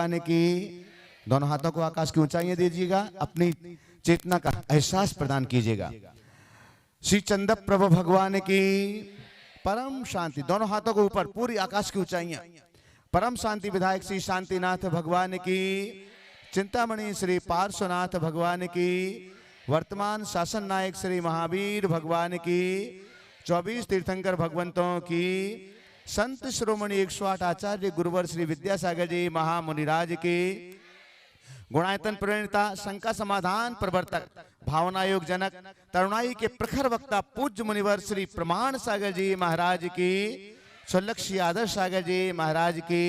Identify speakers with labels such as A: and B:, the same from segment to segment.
A: भगवान की। दोनों हाथों को आकाश की ऊंचाइयां दीजिएगा, अपनी चेतना का एहसास प्रदान कीजिएगा। श्री चंद्र प्रभु भगवान की परम शांति। दोनों हाथों को ऊपर, पूरी आकाश की ऊंचाइयां। परम शांति विधायक श्री शांतिनाथ भगवान की। चिंतामणि श्री पार्श्वनाथ भगवान की। वर्तमान शासन नायक श्री महावीर भगवान की। 24 तीर्थंकर भगवंतों की। संत श्रोमणी 108 आचार्य गुरुवर श्री विद्यासागर जी महामुनिराज की। गुणायतन प्रणेता, शंका समाधान प्रवर्तक, भावना योग जनक, तरुणाई के प्रखर वक्ता पूज्य मुनिवर श्री प्रमाण सागर जी महाराज की। स्वलक्ष्य आदर्श सागर जी महाराज की।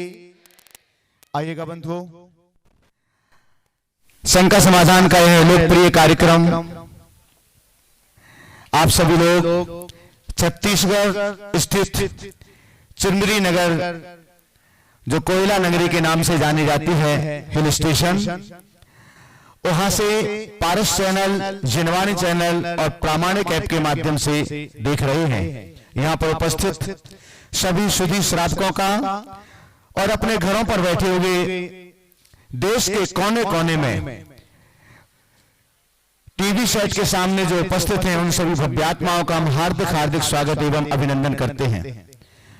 A: आइएगा बंधुओं, शंका समाधान का यह लोकप्रिय कार्यक्रम आप सभी लोग छत्तीसगढ़ स्थित चिरमिरी नगर, जो कोयला नगरी के नाम से जानी जाती है, हिल स्टेशन, वहां से पारस चैनल, जिनवाणी चैनल और प्रामाणिक ऐप के माध्यम से देख रहे हैं। यहां पर उपस्थित सभी सुधी श्रावकों का और अपने घरों पर बैठे हुए देश के कोने कोने में टीवी सेट के सामने जो उपस्थित हैं, उन सभी भव्यात्माओं का हम हार्दिक हार्दिक स्वागत एवं अभिनंदन करते हैं।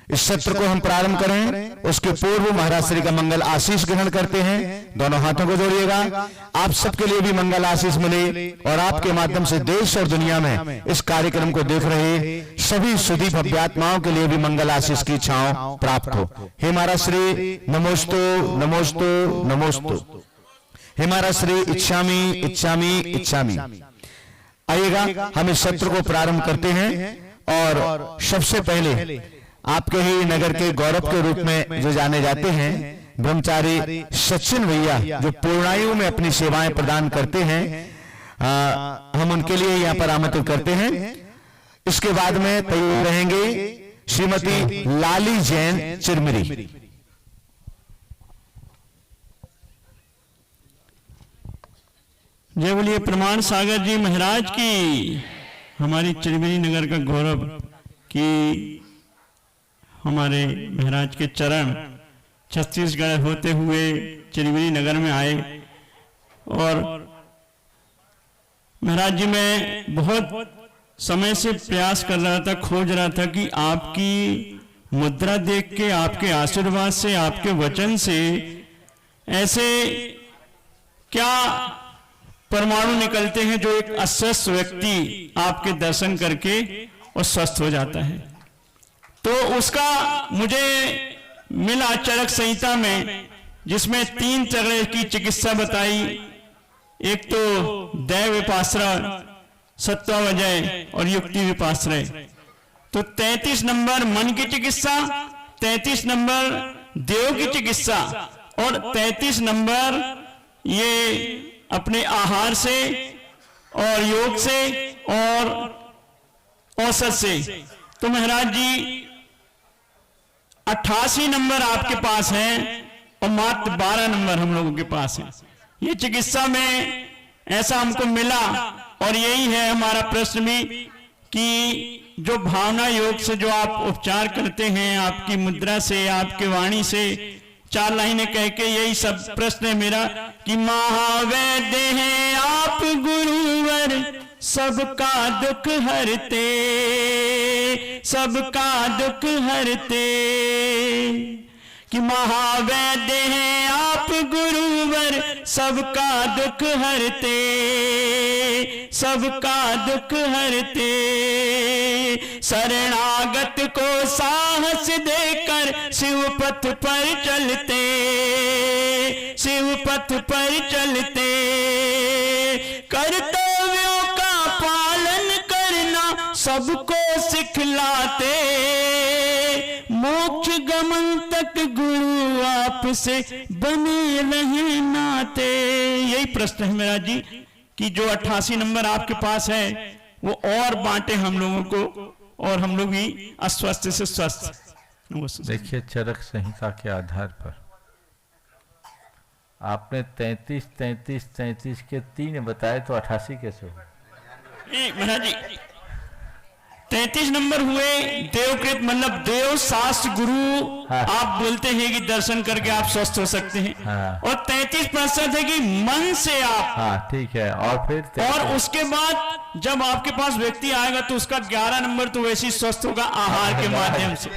A: इस सत्र को हम प्रारंभ करें उसके पूर्व महाराज श्री का मंगल आशीष ग्रहण करते हैं। दोनों हाथों को जोड़िएगा। आप सबके लिए भी मंगल आशीष मिले और आपके माध्यम से देश और दुनिया में इस कार्यक्रम को देख रहे सभी सुधी भव्यात्माओं के लिए भी मंगल आशीष की छांव प्राप्त हो। हे महाराज श्री नमोस्तु नमोस्तु नमोस्तु। हे महाराज श्री इच्छामी इच्छामी इच्छामी। आइएगा, हम इस सत्र को प्रारंभ करते हैं और सबसे पहले आपके ही नगर के गौरव के रूप में जो जाने जाते हैं ब्रह्मचारी सचिन भैया, जो पूर्णायु में अपनी सेवाएं प्रदान करते हैं, हम उनके लिए यहाँ पर आमंत्रित करते हैं। इसके बाद में तैयार रहेंगे श्रीमती लाली जैन चिरमिरी।
B: जय बोलिए प्रमाण सागर जी महाराज की। हमारी चिरमिरी नगर का गौरव की हमारे महाराज के चरण छत्तीसगढ़ होते हुए चिरमिरी नगर में आए और महाराज जी मैं बहुत समय से प्रयास कर रहा था, खोज रहा था कि आपकी मुद्रा देख के, आपके आशीर्वाद से, आपके वचन से ऐसे क्या परमाणु निकलते हैं जो एक अस्वस्थ व्यक्ति आपके दर्शन करके और स्वस्थ हो जाता है। तो उसका मुझे मिला चरक संहिता में, जिसमें 3 तरह की चिकित्सा बताई। एक तो दैव विपाश्रय, सत्वावजय और युक्ति विपाश्रय। तो 33 नंबर मन की चिकित्सा, 33 नंबर देव की चिकित्सा और 33 नंबर ये अपने आहार से और योग से और औसत से। तो महाराज जी 88 नंबर आपके पास हैं और मात्र 12 नंबर हम लोगों के पास हैं। ये चिकित्सा में ऐसा हमको मिला और यही है हमारा प्रश्न भी कि जो भावना योग से जो आप उपचार करते हैं, आपकी मुद्रा से, आपके वाणी से, 4 लाइनें कह के यही सब प्रश्न है मेरा कि महावैद्य हैं आप गुरुवर, सबका दुख हरते, सबका दुख हरते। कि महावैद्य हैं आप गुरुवर, सबका दुख हरते, सबका दुख हरते। शरणागत को साहस देकर शिव पथ पर चलते, शिव पथ पर चलते। कर्तव्यों का पालन करना सबको सिखलाते, मोक्ष गमन तक गुरु आपसे बने रहे नाते। यही प्रश्न है मेरा जी कि जो 88 नंबर आपके पास है वो और बांटे हम लोगों को और हम लोग भी अस्वस्थ से स्वस्थ।
C: देखिए चरक संहिता के आधार पर आपने 33, 33, 33 के 3 बताए तो 88 कैसे हो?
B: महाराज जी 33 नंबर हुए देवकृत, मतलब देव शास्त्र गुरु।
C: हाँ।
B: आप बोलते हैं कि दर्शन करके आप स्वस्थ हो सकते हैं।
C: हाँ।
B: और 33 प्रतिशत है कि मन से आप,
C: हाँ ठीक है। और फिर
B: और उसके बाद जब आपके पास व्यक्ति आएगा तो उसका 11 नंबर तो वैसे ही स्वस्थ होगा आहार के माध्यम से।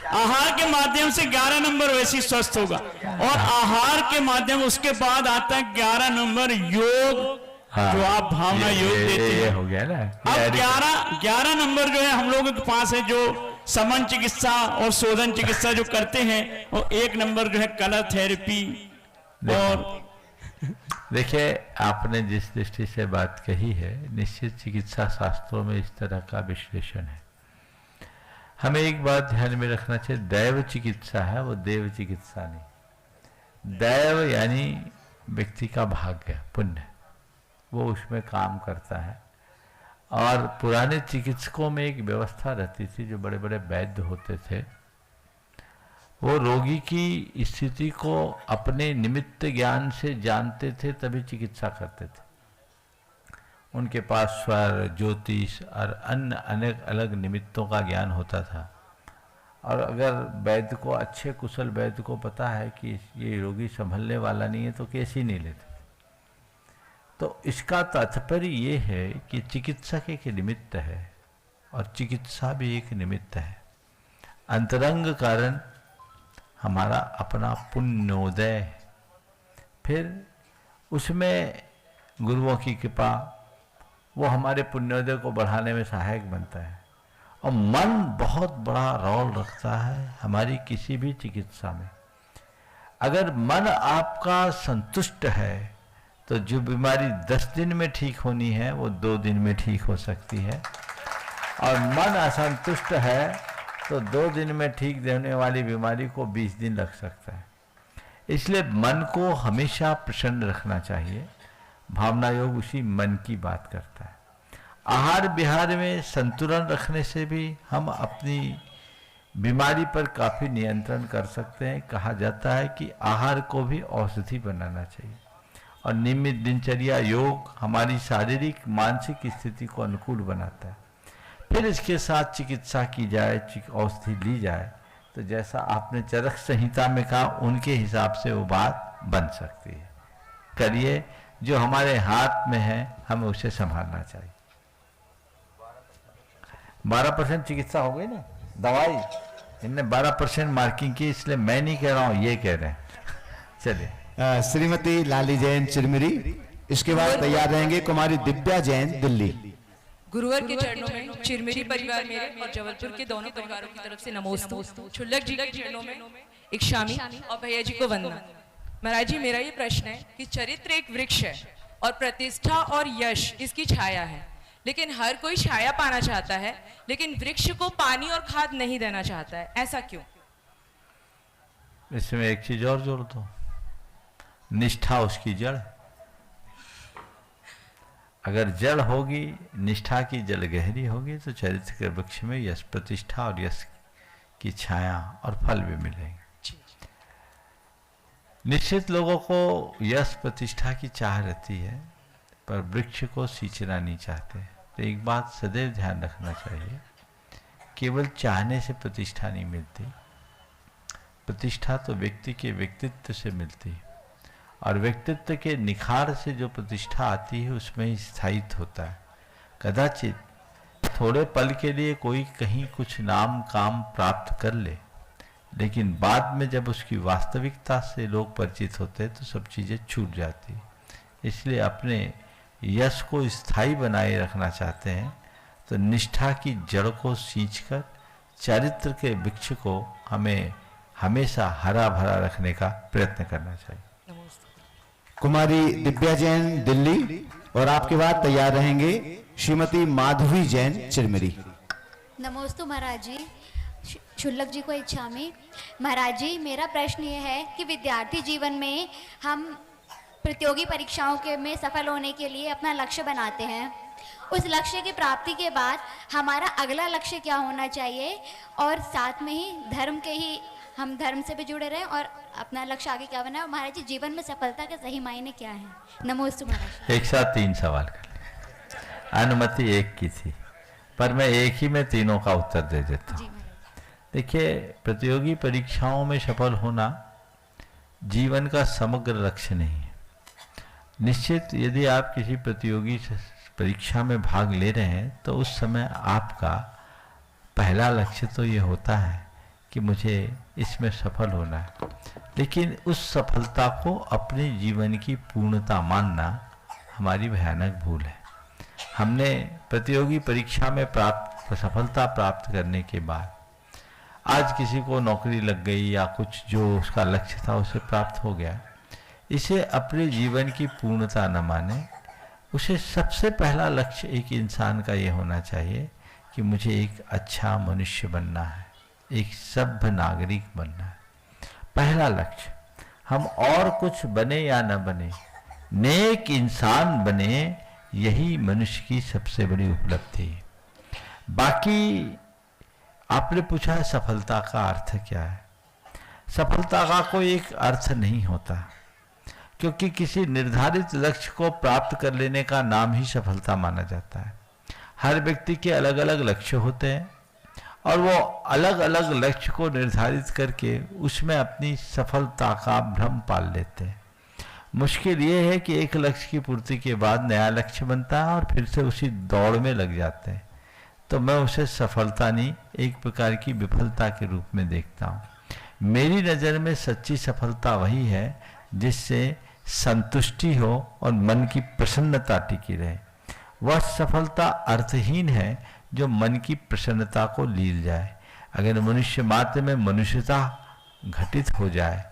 B: आहार के माध्यम से 11 नंबर वैसे ही स्वस्थ होगा। और आहार के माध्यम उसके बाद आता है 11 नंबर योग,
C: हाँ,
B: जो आप भावना योग देते
C: ये
B: हैं।
C: हो गया ना।
B: अब 11 नंबर जो है हम लोगों के पास है, जो समन चिकित्सा और शोधन चिकित्सा जो करते हैं, और 1 नंबर जो है कलर थेरेपी। और
C: देखिए, आपने जिस दृष्टि से बात कही है, निश्चित चिकित्सा शास्त्रों में इस तरह का विश्लेषण है। हमें एक बात ध्यान में रखना चाहिए, दैव चिकित्सा है वो देव चिकित्सा नहीं। दैव यानी व्यक्ति का भाग्य, पुण्य, वो उसमें काम करता है। और पुराने चिकित्सकों में एक व्यवस्था रहती थी, जो बड़े बड़े वैद्य होते थे, वो रोगी की स्थिति को अपने निमित्त ज्ञान से जानते थे, तभी चिकित्सा करते थे। उनके पास स्वर, ज्योतिष और अन्य अनेक अलग निमित्तों का ज्ञान होता था। और अगर वैद्य को, अच्छे कुशल वैद्य को पता है कि ये रोगी संभलने वाला नहीं है, तो केस ही नहीं लेते। तो इसका तात्पर्य ये है कि चिकित्सक एक निमित्त है और चिकित्सा भी एक निमित्त है। अंतरंग कारण हमारा अपना पुण्योदय, फिर उसमें गुरुओं की कृपा, वो हमारे पुण्योदय को बढ़ाने में सहायक बनता है। और मन बहुत बड़ा रोल रखता है हमारी किसी भी चिकित्सा में। अगर मन आपका संतुष्ट है तो जो बीमारी 10 दिन में ठीक होनी है वो 2 दिन में ठीक हो सकती है, और मन असंतुष्ट है तो 2 दिन में ठीक होने वाली बीमारी को 20 दिन लग सकता है। इसलिए मन को हमेशा प्रसन्न रखना चाहिए। भावना योग उसी मन की बात करता है। आहार विहार में संतुलन रखने से भी हम अपनी बीमारी पर काफ़ी नियंत्रण कर सकते हैं। कहा जाता है कि आहार को भी औषधि बनाना चाहिए, और नियमित दिनचर्या योग हमारी शारीरिक मानसिक स्थिति को अनुकूल बनाता है। फिर इसके साथ चिकित्सा की जाए, औषधि ली जाए, तो जैसा आपने चरक संहिता में कहा, उनके हिसाब से वो बात बन सकती है। करिए, जो हमारे हाथ में है हमें उसे संभालना चाहिए। 12% चिकित्सा हो गई ना, दवाई इनने 12% मार्किंग की, इसलिए मैं नहीं कह रहा हूँ, ये कह रहे हैं। चलिए,
A: श्रीमती लाली जैन चिरमिरी, इसके बाद तैयार रहेंगे कुमारी दिव्या जैन दिल्ली।
D: गुरुवर के चरणों में चिरमिरी परिवार मेरे और जबलपुर के दोनों परिवारों की तरफ से नमोस्तु। छुल्लक जी के चरणों में एक शामी और भैया जी को वंदना। महाराज जी, मेरा ये प्रश्न है कि चरित्र एक वृक्ष है और प्रतिष्ठा और यश इसकी छाया है, लेकिन हर कोई छाया पाना चाहता है, लेकिन वृक्ष को पानी और खाद नहीं देना चाहता है, ऐसा क्यों?
C: इसमें एक चीज और जोड़ दो, निष्ठा उसकी जड़। अगर जड़ होगी, निष्ठा की जड़ गहरी होगी, तो चरित्र के वृक्ष में यश, प्रतिष्ठा और यश की छाया और फल भी मिलेंगे। निश्चित लोगों को यश प्रतिष्ठा की चाह रहती है, पर वृक्ष को सींचना नहीं चाहते। तो एक बात सदैव ध्यान रखना चाहिए, केवल चाहने से प्रतिष्ठा नहीं मिलती। प्रतिष्ठा तो व्यक्ति के व्यक्तित्व से मिलती है, और व्यक्तित्व के निखार से जो प्रतिष्ठा आती है उसमें ही स्थायित्व होता है। कदाचित थोड़े पल के लिए कोई कहीं कुछ नाम काम प्राप्त कर ले, लेकिन बाद में जब उसकी वास्तविकता से लोग परिचित होते हैं तो सब चीज़ें छूट जाती हैं। इसलिए अपने यश को स्थायी बनाए रखना चाहते हैं तो निष्ठा की जड़ को सींचकर चरित्र के वृक्ष को हमें हमेशा हरा भरा रखने का प्रयत्न करना चाहिए।
A: कुमारी दिव्या जैन दिल्ली, और आपके बाद तैयार रहेंगे श्रीमती माधवी जैन चिरमिरी।
E: नमोस्तु महाराज जी, शुल्लक जी को इच्छा में। महाराज जी, मेरा प्रश्न ये है कि विद्यार्थी जीवन में हम प्रतियोगी परीक्षाओं के में सफल होने के लिए अपना लक्ष्य बनाते हैं। उस लक्ष्य की प्राप्ति के बाद हमारा अगला लक्ष्य क्या होना चाहिए, और साथ में ही धर्म के ही हम धर्म से भी जुड़े रहें और अपना लक्ष्य आगे क्या बना है। महाराज जी, जीवन में सफलता के सही मायने क्या है? नमोस्तु महाराज।
C: एक साथ 3 सवाल कर ले। अनुमति एक की थी, पर मैं एक ही में तीनों का उत्तर दे देता
E: जी
C: हूँ।
E: महाराज।
C: देखिए, प्रतियोगी परीक्षाओं में सफल होना जीवन का समग्र लक्ष्य नहीं है। निश्चित यदि आप किसी प्रतियोगी परीक्षा में भाग ले रहे हैं तो उस समय आपका पहला लक्ष्य तो ये होता है कि मुझे इसमें सफल होना है, लेकिन उस सफलता को अपने जीवन की पूर्णता मानना हमारी भयानक भूल है। हमने प्रतियोगी परीक्षा में सफलता प्राप्त करने के बाद आज किसी को नौकरी लग गई या कुछ जो उसका लक्ष्य था उसे प्राप्त हो गया, इसे अपने जीवन की पूर्णता न माने। उसे सबसे पहला लक्ष्य एक इंसान का ये होना चाहिए कि मुझे एक अच्छा मनुष्य बनना है, एक सभ्य नागरिक बनना है। पहला लक्ष्य। हम और कुछ बने या न बने, नेक इंसान बने, यही मनुष्य की सबसे बड़ी उपलब्धि है। बाकी आपने पूछा है सफलता का अर्थ क्या है। सफलता का कोई एक अर्थ नहीं होता, क्योंकि किसी निर्धारित लक्ष्य को प्राप्त कर लेने का नाम ही सफलता माना जाता है। हर व्यक्ति के अलग अलग लक्ष्य होते हैं और वो अलग अलग लक्ष्य को निर्धारित करके उसमें अपनी सफलता का भ्रम पाल लेते हैं। मुश्किल ये है कि एक लक्ष्य की पूर्ति के बाद नया लक्ष्य बनता है और फिर से उसी दौड़ में लग जाते हैं। तो मैं उसे सफलता नहीं, एक प्रकार की विफलता के रूप में देखता हूँ। मेरी नज़र में सच्ची सफलता वही है जिससे संतुष्टि हो और मन की प्रसन्नता टिकी रहे। वह सफलता अर्थहीन है जो मन की प्रसन्नता को लील जाए। अगर मनुष्य मात्र में मनुष्यता घटित हो जाए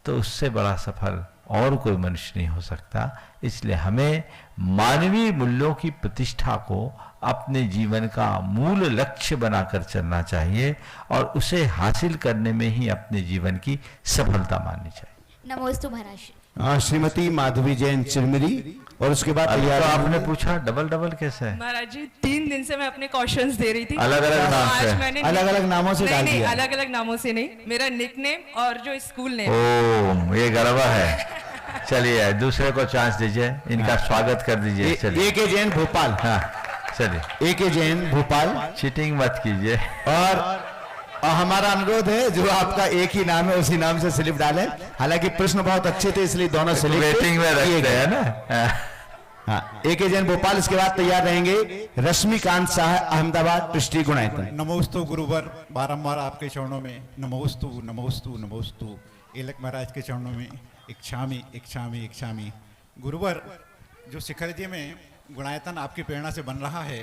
C: तो उससे बड़ा सफल और कोई मनुष्य नहीं हो सकता। इसलिए हमें मानवीय मूल्यों की प्रतिष्ठा को अपने जीवन का मूल लक्ष्य बनाकर चलना चाहिए और उसे हासिल करने में ही अपने जीवन की सफलता माननी चाहिए।
E: नमोस्तु महाराज।
A: श्रीमती माधवी जैन चिरमिरी, और उसके बाद
C: अभी
A: तैयार
C: तो
A: होंगे।
C: आपने पूछा डबल डबल कैसे है?
D: महाराज जी 3 दिन से मैं अपने क्वेश्चंस दे रही थी।
C: अलग अलग नाम
D: आज
C: से?
D: मैंने
A: अलग अलग नामों से डाल
D: नहीं,
A: दिया।
D: अलग अलग नामों से नहीं, मेरा निकनेम और जो स्कूल नेम।
C: ओ, ये गड़बड़ है। चलिए दूसरे को चांस दीजिए, इनका स्वागत कर दीजिए। चलिए
A: ए.के. जैन भोपाल।
C: हाँ चलिए,
A: ए.के. जैन भोपाल।
C: चीटिंग मत कीजिए।
A: और हमारा अनुरोध है जो आपका एक ही नाम है उसी नाम से स्लिप डालें। हालांकि प्रश्न बहुत अच्छे थे इसलिए दोनों स्लिप
C: वेटिंग में रखते हैं ना।
A: हाँ, ए.के. जैन भोपाल। इसके बाद तैयार रहेंगे रश्मिकांत शाह अहमदाबाद पृष्ठी गुणायतन।
F: नमोस्तु गुरुवर, बारंबार आपके चरणों में नमोस्तु नमोस्तु नमोस्तु। एलक महाराज के चरणों में इच्छामी इच्छामी इच्छामी। गुरुवर, जो शिखर जी में गुणायतन आपकी प्रेरणा से बन रहा है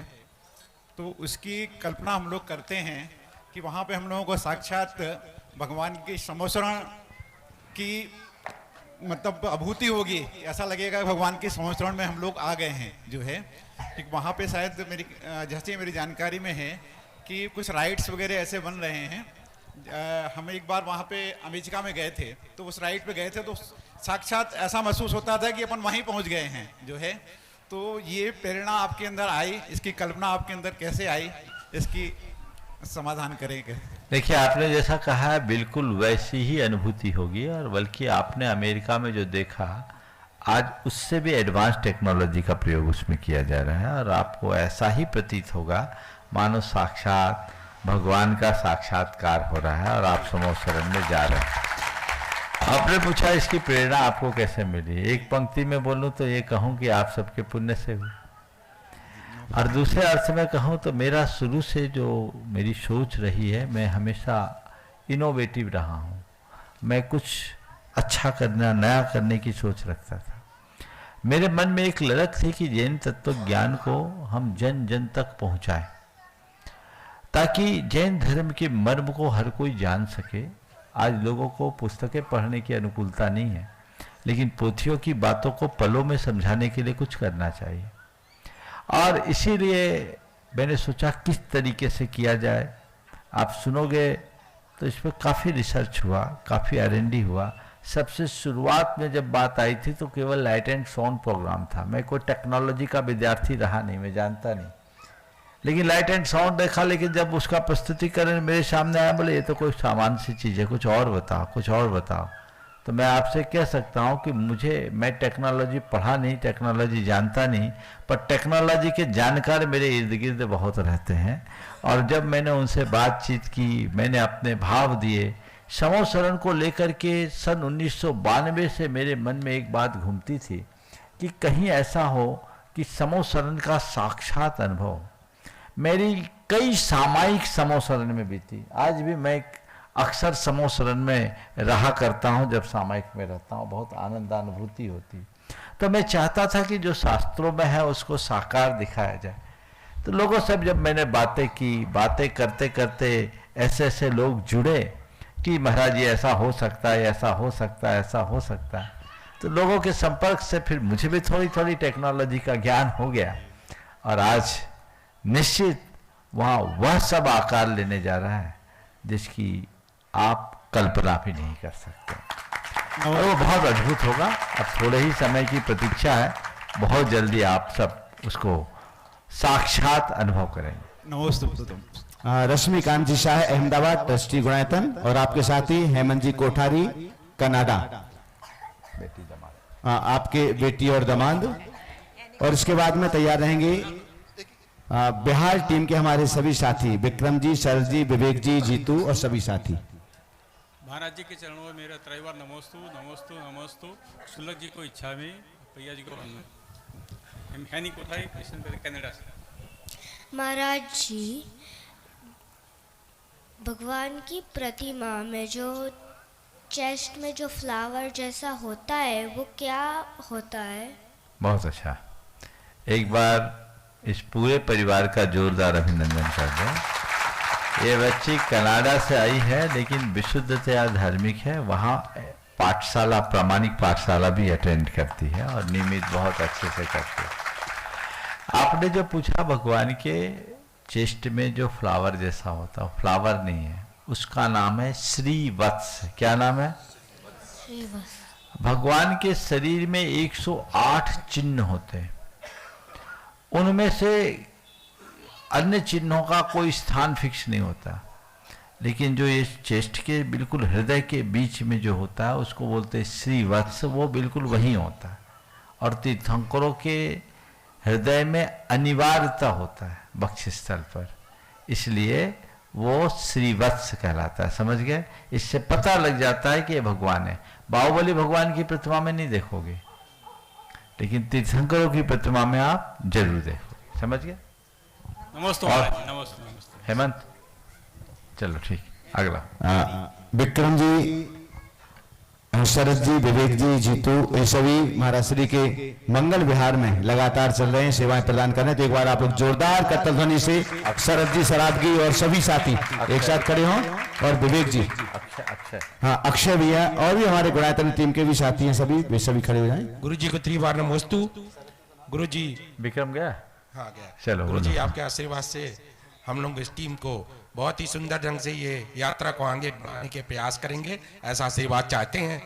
F: तो उसकी कल्पना हम लोग करते हैं कि वहाँ पे हम लोगों को साक्षात भगवान की समोसरण की मतलब अनुभूति होगी। ऐसा लगेगा भगवान के समोसरण में हम लोग आ गए हैं जो है। कि वहाँ पे शायद जैसे मेरी जानकारी में है कि कुछ राइड्स वगैरह ऐसे बन रहे हैं। हम एक बार वहाँ पे अमेरिका में गए थे तो उस राइड पे गए थे तो साक्षात ऐसा महसूस होता था कि अपन वहीं पहुँच गए हैं जो है। तो ये प्रेरणा आपके अंदर आई, इसकी कल्पना आपके अंदर कैसे आई, इसकी समाधान करेंगे।
C: देखिए, आपने जैसा कहा है बिल्कुल वैसी ही अनुभूति होगी, और बल्कि आपने अमेरिका में जो देखा आज उससे भी एडवांस टेक्नोलॉजी का प्रयोग उसमें किया जा रहा है और आपको ऐसा ही प्रतीत होगा मानो साक्षात भगवान का साक्षात्कार हो रहा है और आप समूह शरण में जा रहे हैं। आपने पूछा इसकी प्रेरणा आपको कैसे मिली। एक पंक्ति में बोलूं तो ये कहूं कि आप सबके पुण्य से हुई, और दूसरे अर्थ में कहूं तो मेरा शुरू से जो मेरी सोच रही है, मैं हमेशा इनोवेटिव रहा हूं। मैं कुछ अच्छा करना, नया करने की सोच रखता था। मेरे मन में एक ललक थी कि जैन तत्व ज्ञान को हम जन जन तक पहुंचाएं, ताकि जैन धर्म के मर्म को हर कोई जान सके। आज लोगों को पुस्तकें पढ़ने की अनुकूलता नहीं है, लेकिन पोथियों की बातों को पलों में समझाने के लिए कुछ करना चाहिए। और इसीलिए मैंने सोचा किस तरीके से किया जाए। आप सुनोगे तो इस पर काफ़ी रिसर्च हुआ, काफ़ी R&D हुआ। सबसे शुरुआत में जब बात आई थी तो केवल लाइट एंड साउंड प्रोग्राम था। मैं कोई टेक्नोलॉजी का विद्यार्थी रहा नहीं, मैं जानता नहीं, लेकिन लाइट एंड साउंड देखा। लेकिन जब उसका प्रस्तुतिकरण मेरे सामने आया, बोले ये तो कोई सामान्य सी चीज़ है, कुछ और बताओ, कुछ और बताओ। तो मैं आपसे कह सकता हूं कि मैं टेक्नोलॉजी पढ़ा नहीं, टेक्नोलॉजी जानता नहीं, पर टेक्नोलॉजी के जानकार मेरे इर्द गिर्द बहुत रहते हैं। और जब मैंने उनसे बातचीत की, मैंने अपने भाव दिए समोसरण को लेकर के, सन 1992 से मेरे मन में एक बात घूमती थी कि कहीं ऐसा हो कि समोसरण का साक्षात अनुभव मेरी कई सामायिक समोसरण में बीती। आज भी मैं अक्सर समोसरण में रहा करता हूं, जब सामायिक में रहता हूं बहुत आनंदानुभूति होती। तो मैं चाहता था कि जो शास्त्रों में है उसको साकार दिखाया जाए। तो लोगों से जब मैंने बातें की, बातें करते करते ऐसे ऐसे लोग जुड़े कि महाराज ये ऐसा हो सकता है, ऐसा हो सकता है, ऐसा हो सकता है। तो लोगों के संपर्क से फिर मुझे भी थोड़ी थोड़ी टेक्नोलॉजी का ज्ञान हो गया, और आज निश्चित वहाँ वह सब आकार लेने जा रहा है जिसकी आप कल्पना भी नहीं कर सकते, और वो बहुत अद्भुत होगा। अब थोड़े ही समय की प्रतीक्षा है, बहुत जल्दी आप सब उसको साक्षात अनुभव करेंगे।
F: नमोस्तु।
A: रश्मिकांत जी शाह अहमदाबाद, ट्रस्टी गुणायतन, और आपके साथी हेमंत जी कोठारी कनाडा,
C: बेटी दमाद,
A: आपके बेटी और दामाद। और इसके बाद में तैयार रहेंगे बिहार टीम के हमारे सभी साथी, विक्रम जी, शरद जी, विवेक जी, जीतू और सभी साथी।
G: महाराज जी के चरणों में मेरा त्रैवार नमोस्तु नमोस्तु नमोस्तु। शुल्लक जी को इच्छा में, भैया जी को वंदन। हैनी कोठारी, कनाडा से।
H: महाराज जी, भगवान की प्रतिमा में जो चेस्ट में जो फ्लावर जैसा होता है वो क्या होता है?
C: बहुत अच्छा। एक बार इस पूरे परिवार का जोरदार अभिनंदन कर दें। ये बच्ची कनाडा से आई है, लेकिन विशुद्धतया धार्मिक है। वहाँ पाठशाला, प्रामाणिक पाठशाला भी अटेंड करती है और नियमित बहुत अच्छे से करती है। आपने जो पूछा भगवान के चेस्ट में जो फ्लावर जैसा होता है, फ्लावर नहीं है, उसका नाम है श्रीवत्स। क्या नाम है?
H: श्रीवत्स।
C: भगवान के शरीर में 108 चिन्ह होते हैं। उनमें से अन्य चिन्हों का कोई स्थान फिक्स नहीं होता, लेकिन जो ये चेस्ट के बिल्कुल हृदय के बीच में जो होता है उसको बोलते हैं श्रीवत्स, वो बिल्कुल वहीं होता है। और तीर्थंकरों के हृदय में अनिवार्यता होता है बक्षस्थल पर, इसलिए वो श्रीवत्स कहलाता है। समझ गए? इससे पता लग जाता है कि ये भगवान है। बाहुबली भगवान की प्रतिमा में नहीं देखोगे, लेकिन तीर्थंकरों की प्रतिमा में आप जरूर देखोगे। समझ गए?
G: नमस्ते नमस्ते नमस्ते।
C: हेमंत, चलो ठीक, अगला।
A: विक्रम जी, शरद जी, विवेक जी, जीतू, ये सभी महाराज श्री के मंगल विहार में लगातार चल रहे हैं, सेवाएं प्रदान कर रहे हैं। तो एक बार आप लोग जोरदार करतल ध्वनि से शरद जी, सराबगी और सभी साथी एक साथ खड़े हों। और विवेक जी,
C: अक्षय,
A: हाँ अक्षय भैया, और भी हमारे गुणायतन टीम के भी साथी हैं सभी, वे सभी खड़े हो जाएं।
I: गुरु जी को त्रिवार नमोस्तु। गुरु जी,
C: विक्रम गया?
I: हाँ गया।
C: चलो
I: गुरु जी, आपके आशीर्वाद से हम लोग इस टीम को बहुत ही सुंदर ढंग से ये यात्रा को आगे बढ़ाने के प्रयास करेंगे, ऐसा आशीर्वाद चाहते हैं।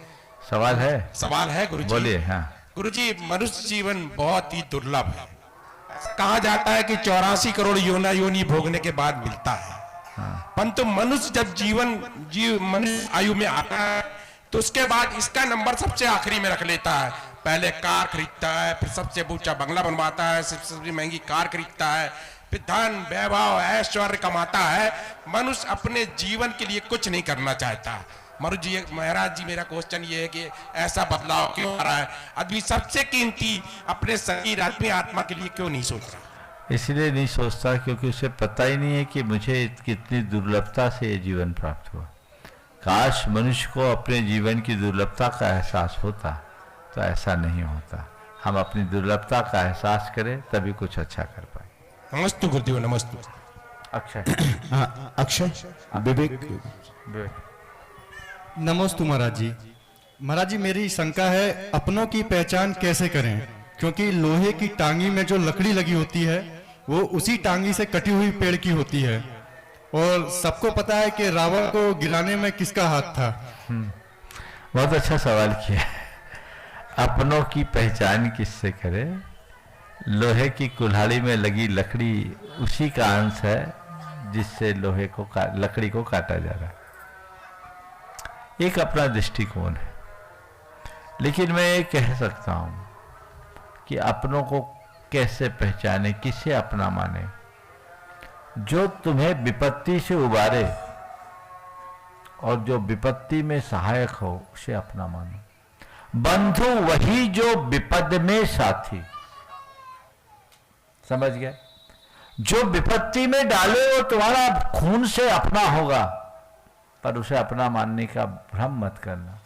C: सवाल है?
I: सवाल है गुरु जी।
C: बोलिए। हाँ
I: गुरु जी, मनुष्य जीवन बहुत ही दुर्लभ है। कहा जाता है कि 84 करोड़ योनि भोगने के बाद मिलता है। परंतु मनुष्य जब मनुष्य आयु में आता है तो उसके बाद इसका नंबर सबसे आखिरी में रख लेता है। पहले कार खरीदता है, फिर सबसे ऊंचा बंगला बनवाता है, सबसे महंगी कार खरीदता है, फिर धन, वैभव, ऐश्वर्य कमाता है। मनुष्य अपने जीवन के लिए कुछ नहीं करना चाहता। महाराज जी, मेरा क्वेश्चन ये है कि ऐसा बदलाव क्यों आ रहा है? आदमी सबसे कीमती अपने शरीर, आदमी, आत्मा के लिए क्यों नहीं सोच रहा?
C: इसलिए नहीं सोचता क्योंकि उसे पता ही नहीं है कि मुझे कितनी दुर्लभता से ये जीवन प्राप्त हुआ। काश मनुष्य को अपने जीवन की दुर्लभता का एहसास होता, तो ऐसा नहीं होता। हम अपनी दुर्लभता का एहसास करें तभी कुछ अच्छा कर पाए।
I: नमस्ते गुरुदेव। नमस्ते।
C: अक्षय।
A: अक्षय, विवेक।
J: नमस्ते महाराज जी। महाराज जी, मेरी शंका है, अपनों की पहचान कैसे करें? क्योंकि लोहे की टांगी में जो लकड़ी लगी होती है वो उसी टांगी से कटी हुई पेड़ की होती है, और सबको पता है कि रावण को गिराने में किसका हाथ था।
C: बहुत अच्छा सवाल किया। अपनों की पहचान किससे करें? लोहे की कुल्हाड़ी में लगी लकड़ी उसी का अंश है जिससे लकड़ी को काटा जा रहा है। एक अपना दृष्टिकोण है। लेकिन मैं ये कह सकता हूं कि अपनों को कैसे पहचाने, किसे अपना माने। जो तुम्हें विपत्ति से उबारे और जो विपत्ति में सहायक हो उसे अपना मानो। बंधु वही जो विपद में साथी। समझ गए? जो विपत्ति में डाले वो तुम्हारा खून से अपना होगा, पर उसे अपना मानने का भ्रम मत करना।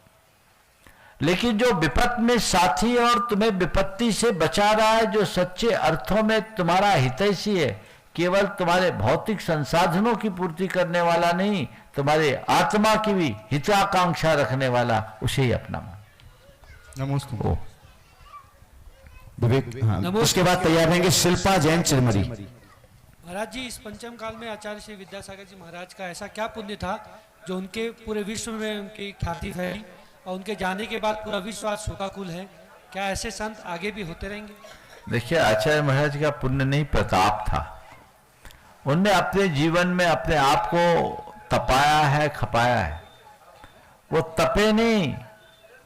C: लेकिन जो विपत में साथी और तुम्हें विपत्ति से बचा रहा है, जो सच्चे अर्थों में तुम्हारा हितैषी है, केवल तुम्हारे भौतिक संसाधनों की पूर्ति करने वाला नहीं, तुम्हारे आत्मा की भी हिताकांक्षा रखने वाला, उसे ही अपना मान।
J: नमस्ते।
A: विवेक, हाँ, उसके बाद तैयार रहेंगे शिल्पा जैन चिरमरी।
K: महाराज जी, इस पंचम काल में आचार्य श्री विद्यासागर जी महाराज का ऐसा क्या पुण्य था जो उनके पूरे विश्व में उनकी ख्याति फैली और उनके जाने के बाद पूरा विश्व आज शोकाकुल है? क्या ऐसे संत आगे भी होते रहेंगे?
C: देखिए, आचार्य महाराज का पुण्य नहीं, प्रताप था। उनने अपने जीवन में अपने आप को तपाया है, खपाया है। वो तपे नहीं,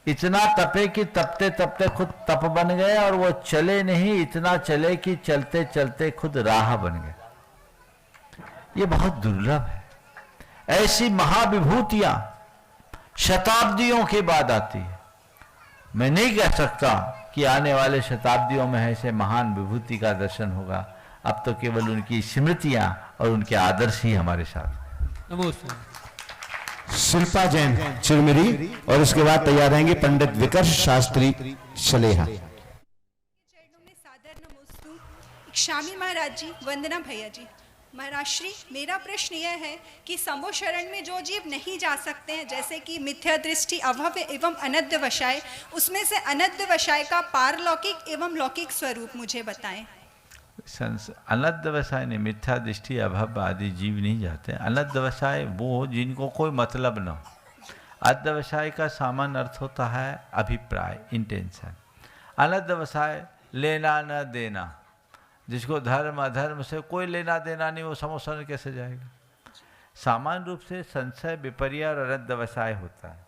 C: इतना तपे कि तपते तपते खुद तप बन गए, और वो चले नहीं, इतना चले कि चलते चलते खुद राह बन गए। ये बहुत दुर्लभ है। ऐसी महाविभूतियां शताब्दियों के बाद आती है। मैं नहीं कह सकता कि आने वाले शताब्दियों में ऐसे महान विभूति का दर्शन होगा। अब तो केवल उनकी स्मृतियां और उनके आदर्श ही हमारे साथ।
K: नमस्ते।
A: शिल्पा जैन चिरमिरी, और उसके बाद तैयार रहेंगे पंडित विकर्ष शास्त्री सलेहा।
L: चरणों में सादर नमोस्तु। स्वामी महाराज जी, वंदना भैया जी। महाराज श्री, मेरा प्रश्न यह है कि समो शरण में जो जीव नहीं जा सकते हैं, जैसे कि मिथ्या दृष्टि, अभव एवं अनद्य वशाय, उसमें से अनद्य वशाय का पारलौकिक एवं लौकिक स्वरूप मुझे बताएं।
C: अनद्यवसाय ने मिथ्या दृष्टि, अभव आदि जीव नहीं जाते। अनद्यवसाय वो जिनको कोई मतलब न हो। अध्यवसाय का सामान्य अर्थ होता है अभिप्राय, इंटेंशन। अनद्यवसाय लेना न देना, जिसको धर्म अधर्म से कोई लेना देना नहीं, वो समोसन कैसे जाएगा। सामान्य रूप से संशय, विपर्य और अनद्यवसाय होता है।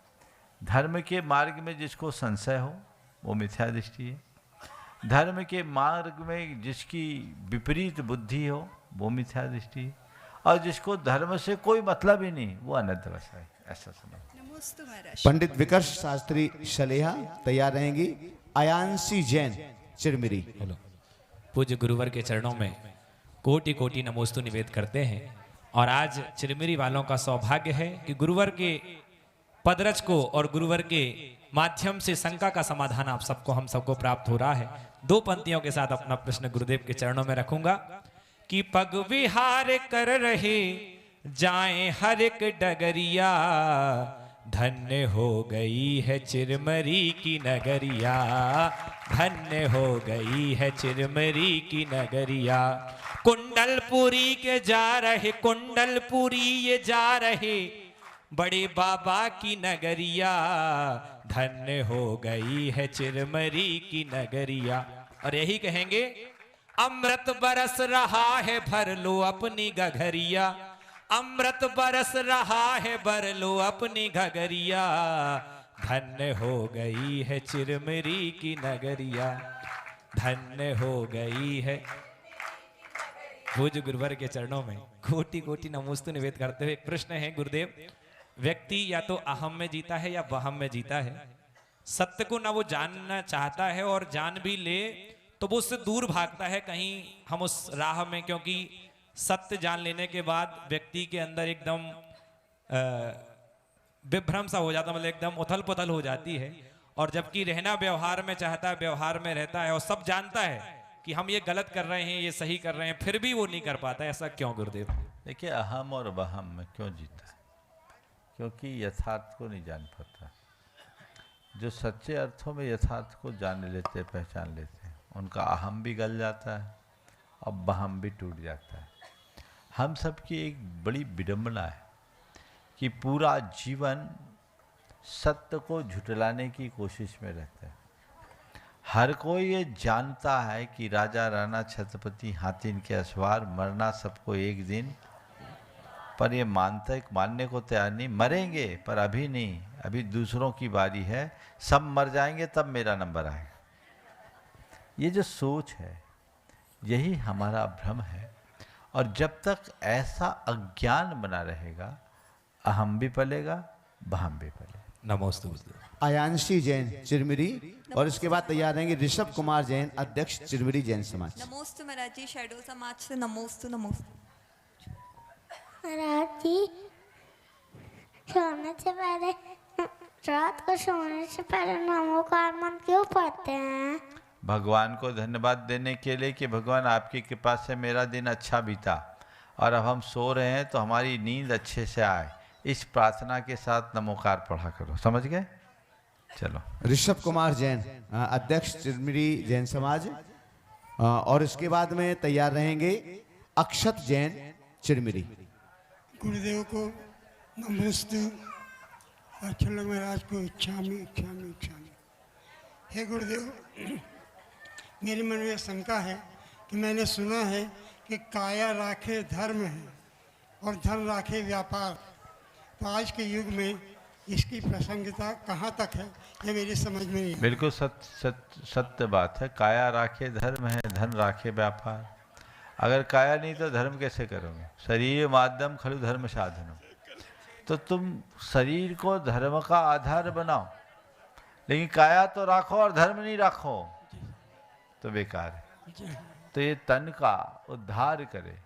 C: धर्म के मार्ग में जिसको संशय हो वो मिथ्या दृष्टि है। धर्म के मार्ग में जिसकी विपरीत बुद्धि हो वो मिथ्या दृष्टि है। और जिसको धर्म से कोई मतलब ही नहीं वो अनद्यवसाय, ऐसा समझ।
A: पंडित विकर्ष शास्त्री सलेहा, तैयार रहेंगी अयांशी जैन चिरमिरी।
M: पूज्य गुरुवर के चरणों में कोटि कोटि नमोस्तु निवेद करते हैं। और आज चिरमिरी वालों का सौभाग्य है कि गुरुवर के पदरज को और गुरुवर के माध्यम से शंका का समाधान आप सबको, हम सबको प्राप्त हो रहा है। दो पंक्तियों के साथ अपना प्रश्न गुरुदेव के चरणों में रखूंगा कि पग विहार कर रहे जाएं हर एक डगरिया, धन्य हो गई है चिरमरी की नगरिया, धन्य हो गई है चिरमरी की नगरिया। कुंडलपुरी के जा रहे, कुंडलपुरी ये जा रहे बड़े बाबा की नगरिया, धन्य हो गई है चिरमरी की नगरिया। और यही कहेंगे, अमृत बरस रहा है भर लो अपनी गघरिया, अमृत बरस रहा है भर लो अपनी घगरिया, धन्य हो गई है चिरमिरी की नगरिया, धन्य हो गई है। भोज गुरुवर के चरणों में कोटि कोटि नमोस्तु निवेद करते हुए प्रश्न है गुरुदेव, व्यक्ति या तो अहम में जीता है या वहम में जीता है। सत्य को ना वो जानना चाहता है और जान भी ले तो वो उससे दूर भागता है कहीं हम उस राह में, क्योंकि सत्य जान लेने के बाद व्यक्ति के अंदर एकदम विभ्रम सा हो जाता, मतलब एकदम उथल पुथल हो जाती है। और जबकि रहना व्यवहार में चाहता है, व्यवहार में रहता है और सब जानता है कि हम ये गलत कर रहे हैं, ये सही कर रहे हैं, फिर भी वो नहीं कर पाता। ऐसा क्यों गुरुदेव?
C: देखिए, अहम और वहम में क्यों जीता है? क्योंकि यथार्थ को नहीं जान पाता। जो सच्चे अर्थों में यथार्थ को जान लेते, पहचान लेते हैं, उनका अहम भी गल जाता है और वहम भी टूट जाता है। हम सबकी एक बड़ी विडंबना है कि पूरा जीवन सत्य को झुटलाने की कोशिश में रहता है। हर कोई ये जानता है कि राजा राणा छत्रपति हाथी के असवार, मरना सबको एक दिन पर ये मानने को तैयार नहीं। मरेंगे पर अभी नहीं, अभी दूसरों की बारी है, सब मर जाएंगे तब मेरा नंबर आएगा। ये जो सोच है यही हमारा भ्रम है। और जब तक ऐसा अज्ञान बना रहेगा, अहम भी पलेगा, बहम भी पलेगा।
M: नमोस्तु।
A: आयांशी जैन चिरमिरी, और इसके बाद तैयार रहेंगे ऋषभ कुमार जैन, अध्यक्ष चिरमिरी जैन समाज।
N: नमोस्तु महाराज जी, शैडो समाज से नमोस्तु। नमोस्तु
H: महाराज जी, सोने से पहले, रात को सोने से पहले नमोकार मंत्र क्यों पढ़ते हैं?
C: भगवान को धन्यवाद देने के लिए कि भगवान आपकी कृपा से मेरा दिन अच्छा बीता और अब हम सो रहे हैं तो हमारी नींद अच्छे से आए, इस प्रार्थना के साथ नमोकार पढ़ा करो। समझ गए? चलो।
A: ऋषभ कुमार जैन, अध्यक्ष चिरमिरी जैन समाज, और इसके बाद में तैयार रहेंगे अक्षत जैन चिरमिरी।
O: गुरुदेव को नमोस्तु और शुल्लक महाराज को इच्छामी इच्छामी इच्छामी। हे गुरुदेव, मेरे मन में शंका है कि मैंने सुना है कि काया राखे धर्म है और धर्म राखे व्यापार, तो आज के युग में इसकी प्रासंगिकता कहाँ तक है, ये मेरी समझ में नहीं।
C: बिल्कुल सत्य बात है। काया राखे धर्म है, धन राखे व्यापार। अगर काया नहीं तो धर्म कैसे करोगे? शरीर माध्यम खलु धर्म साधनम। तो तुम शरीर को धर्म का आधार बनाओ, लेकिन काया तो राखो और धर्म नहीं राखो तो बेकार है। तो ये तन का उद्धार करे,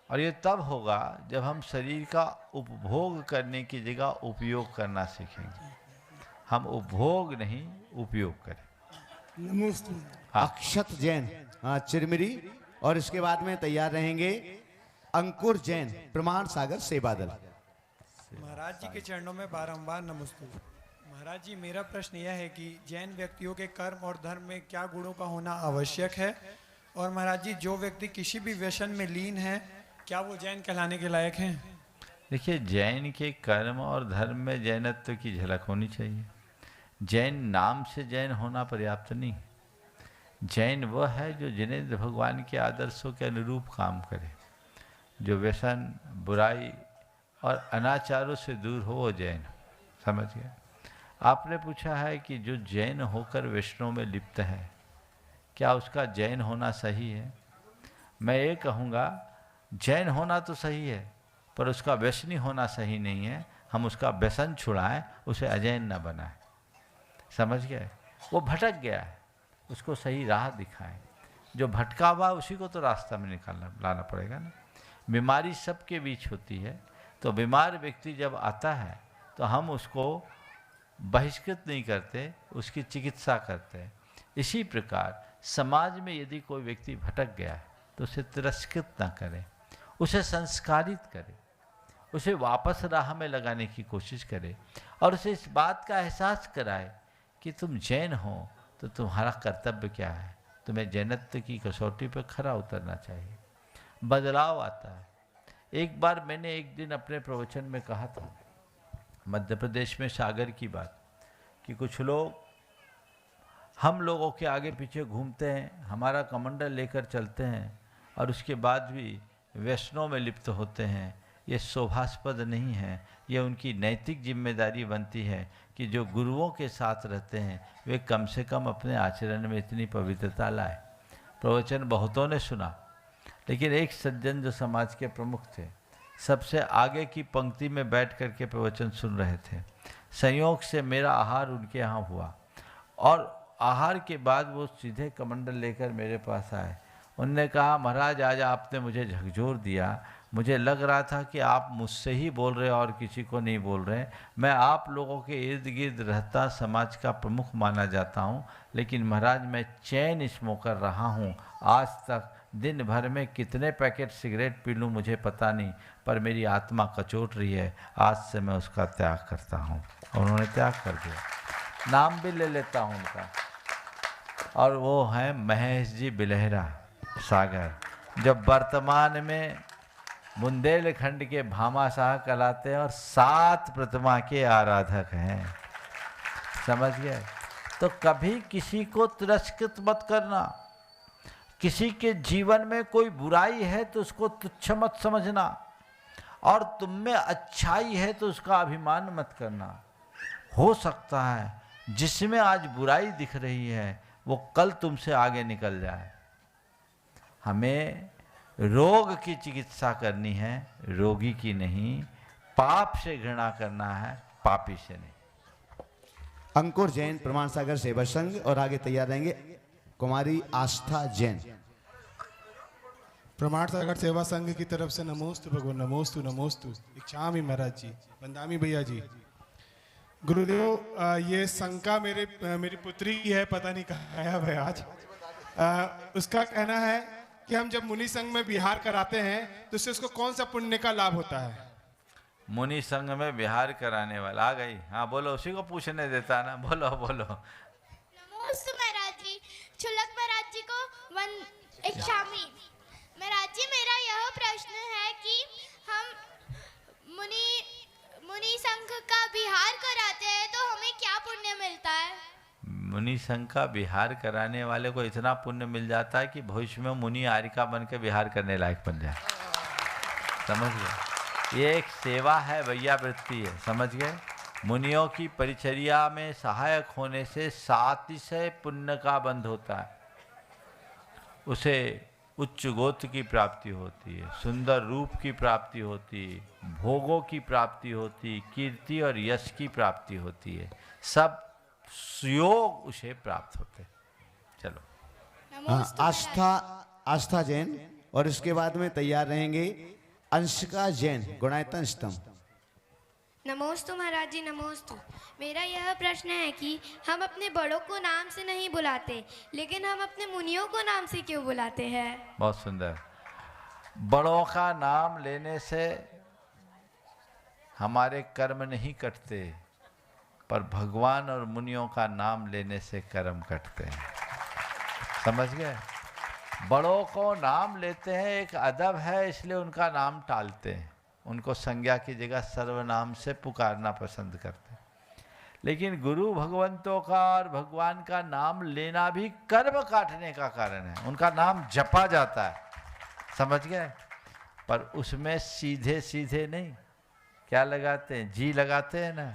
C: और ये तब होगा जब हम शरीर का उपभोग करने की जगह उपयोग करना सीखेंगे। हम उपभोग नहीं उपयोग करें।
O: नमस्ते।
A: अक्षत जैन चिरमिरी, और इसके बाद में तैयार रहेंगे अंकुर जैन, प्रमाण सागर सेवादल।
P: महाराज जी के चरणों में बारंबार नमस्ते। महाराज जी, मेरा प्रश्न यह है कि जैन व्यक्तियों के कर्म और धर्म में क्या गुणों का होना आवश्यक है, और महाराज जी जो व्यक्ति किसी भी व्यसन में लीन है क्या वो जैन कहलाने के लायक हैं?
C: देखिए, जैन के कर्म और धर्म में जैनत्व की झलक होनी चाहिए। जैन नाम से जैन होना पर्याप्त नहीं। जैन वह है जो जिनेंद्र भगवान के आदर्शों के अनुरूप काम करे, जो व्यसन, बुराई और अनाचारों से दूर हो, वो जैन। समझ गए? आपने पूछा है कि जो जैन होकर वैष्णव में लिप्त है, क्या उसका जैन होना सही है? मैं ये कहूँगा, जैन होना तो सही है, पर उसका व्यसनी होना सही नहीं है। हम उसका व्यसन छुड़ाएं, उसे अजैन न बनाएं। समझ गए? वो भटक गया है, उसको सही राह दिखाएं। जो भटका हुआ उसी को तो रास्ता में लाना पड़ेगा ना। बीमारी सबके बीच होती है, तो बीमार व्यक्ति जब आता है तो हम उसको बहिष्कृत नहीं करते, उसकी चिकित्सा करते हैं। इसी प्रकार समाज में यदि कोई व्यक्ति भटक गया है तो उसे तिरस्कृत ना करें, उसे संस्कारित करें, उसे वापस राह में लगाने की कोशिश करें, और उसे इस बात का एहसास कराए कि तुम जैन हो तो तुम्हारा कर्तव्य क्या है, तुम्हें जैनत्व की कसौटी पर खरा उतरना चाहिए। बदलाव आता है। एक बार मैंने एक दिन अपने प्रवचन में कहा था, मध्य प्रदेश में सागर की बात, कि कुछ लोग हम लोगों के आगे पीछे घूमते हैं, हमारा कमंडल लेकर चलते हैं, और उसके बाद भी वैष्णव में लिप्त होते हैं। ये शोभास्पद नहीं है। ये उनकी नैतिक जिम्मेदारी बनती है कि जो गुरुओं के साथ रहते हैं वे कम से कम अपने आचरण में इतनी पवित्रता लाए। प्रवचन बहुतों ने सुना, लेकिन एक सज्जन जो समाज के प्रमुख थे, सबसे आगे की पंक्ति में बैठ कर के प्रवचन सुन रहे थे। संयोग से मेरा आहार उनके यहाँ हुआ, और आहार के बाद वो सीधे कमंडल लेकर मेरे पास आए। उनने कहा, महाराज आज आपने मुझे झकझोर दिया, मुझे लग रहा था कि आप मुझसे ही बोल रहे और किसी को नहीं बोल रहे। मैं आप लोगों के इर्द गिर्द रहता समाज का प्रमुख माना जाता हूँ, लेकिन महाराज मैं चैन स्मोकर रहा हूँ। आज तक दिन भर में कितने पैकेट सिगरेट पी लूँ मुझे पता नहीं, पर मेरी आत्मा कचोट रही है। आज से मैं उसका त्याग करता हूँ। और उन्होंने त्याग कर दिया। नाम भी ले लेता हूँ उनका, और वो हैं महेश जी बिलहरा सागर, जो वर्तमान में बुंदेलखंड के भामाशाह कहलाते हैं और 7 प्रतिमा के आराधक हैं। समझ गए? तो कभी किसी को तिरस्कृत मत करना। किसी के जीवन में कोई बुराई है तो उसको तुच्छ मत समझना। और तुम में अच्छाई है तो उसका अभिमान मत करना। हो सकता है जिसमें आज बुराई दिख रही है वो कल तुमसे आगे निकल जाए। हमें रोग की चिकित्सा करनी है, रोगी की नहीं। पाप से घृणा करना है, पापी से नहीं।
A: अंकुर जैन प्रमाण सागर सेवा संघ, और आगे तैयार रहेंगे कुमारी आस्था जैन।
Q: प्रमाण सागर सेवा संघ की तरफ से नमोस्तु भगवान, नमोस्तु नमोस्तु। इच्छामि महाराज जी, वंदामी भैया जी। गुरुदेव, ये शंका मेरी पुत्री की है, पता नहीं कहाँ आया है आज। उसका कहना है कि हम जब मुनि संघ में विहार कराते हैं तो उससे उसको कौन सा पुण्य का लाभ होता है?
C: मुनि संघ में विहार कराने वाला आ गई। हाँ बोलो, उसी को पूछने देता ना। बोलो बोलो।
H: नमोस्तु महाराज जी, क्षुल्लक महाराज जी को इच्छामि। महाराज जी, मेरा यह प्रश्न है कि हम मुनि संघ का विहार कराते हैं तो हमें क्या पुण्य मिलता है?
C: मुनि संघ का विहार कराने वाले को इतना पुण्य मिल जाता है कि भविष्य में मुनि आरिका बन के विहार करने लायक बन जाए। समझ गए? ये एक सेवा है, वैयावृत्ति है। समझ गए? मुनियों की परिचर्या में सहायक होने से 700 पुण्य का बंध होता है। उसे उच्च गोत्र की प्राप्ति होती है, सुंदर रूप की प्राप्ति होती है, भोगों की प्राप्ति होती है, कीर्ति और यश की प्राप्ति होती है। सब सुयोग उसे प्राप्त होते। चलो।
A: आस्था जैन, और इसके बाद में तैयार रहेंगे अंशिका जैन, गुणायतन स्तंभ।
H: नमोस्तु महाराज जी, नमोस्तु। मेरा यह प्रश्न है कि हम अपने बड़ों को नाम से नहीं बुलाते, लेकिन हम अपने मुनियों को नाम से क्यों बुलाते हैं?
C: बहुत सुंदर। बड़ों का नाम लेने से हमारे कर्म नहीं कटते, पर भगवान और मुनियों का नाम लेने से कर्म कटते हैं। समझ गए? बड़ों को नाम लेते हैं, एक अदब है, इसलिए उनका नाम टालते हैं। उनको संज्ञा की जगह सर्वनाम से पुकारना पसंद करते हैं। लेकिन गुरु भगवंतों का और भगवान का नाम लेना भी कर्म काटने का कारण है। उनका नाम जपा जाता है। समझ गए? पर उसमें सीधे सीधे नहीं, क्या लगाते हैं? जी लगाते हैं ना।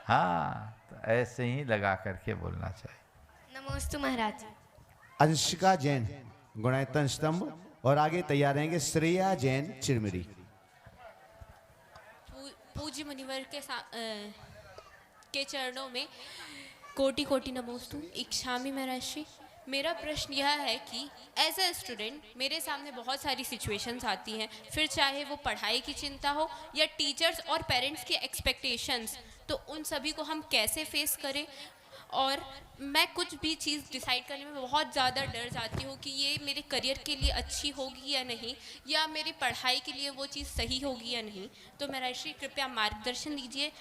C: हाँ, तो ऐसे ही लगा करके बोलना चाहिए।
H: नमोस्तु महाराज जी।
A: अंशिका जैन, गुणायतन स्तंभ, और आगे तैयार रहेंगे श्रेया जैन, चिरमिरी।
R: पूज्य मुनिवर के चरणों में कोटि कोटि नमोस्तु। इच्छामि महाराज। मेरा प्रश्न यह है कि एज ए स्टूडेंट मेरे सामने बहुत सारी सिचुएशंस आती हैं, फिर चाहे वो पढ़ाई की चिंता हो या टीचर्स और पेरेंट्स की एक्सपेक्टेशंस, तो उन सभी को हम कैसे फेस करें? और मैं कुछ भी चीज़ डिसाइड करने में बहुत ज़्यादा डर जाती हूँ कि ये मेरे करियर के लिए अच्छी होगी या नहीं, या मेरी पढ़ाई के लिए वो चीज़ सही होगी या नहीं। तो महाराज श्री कृपया मार्गदर्शन दीजिए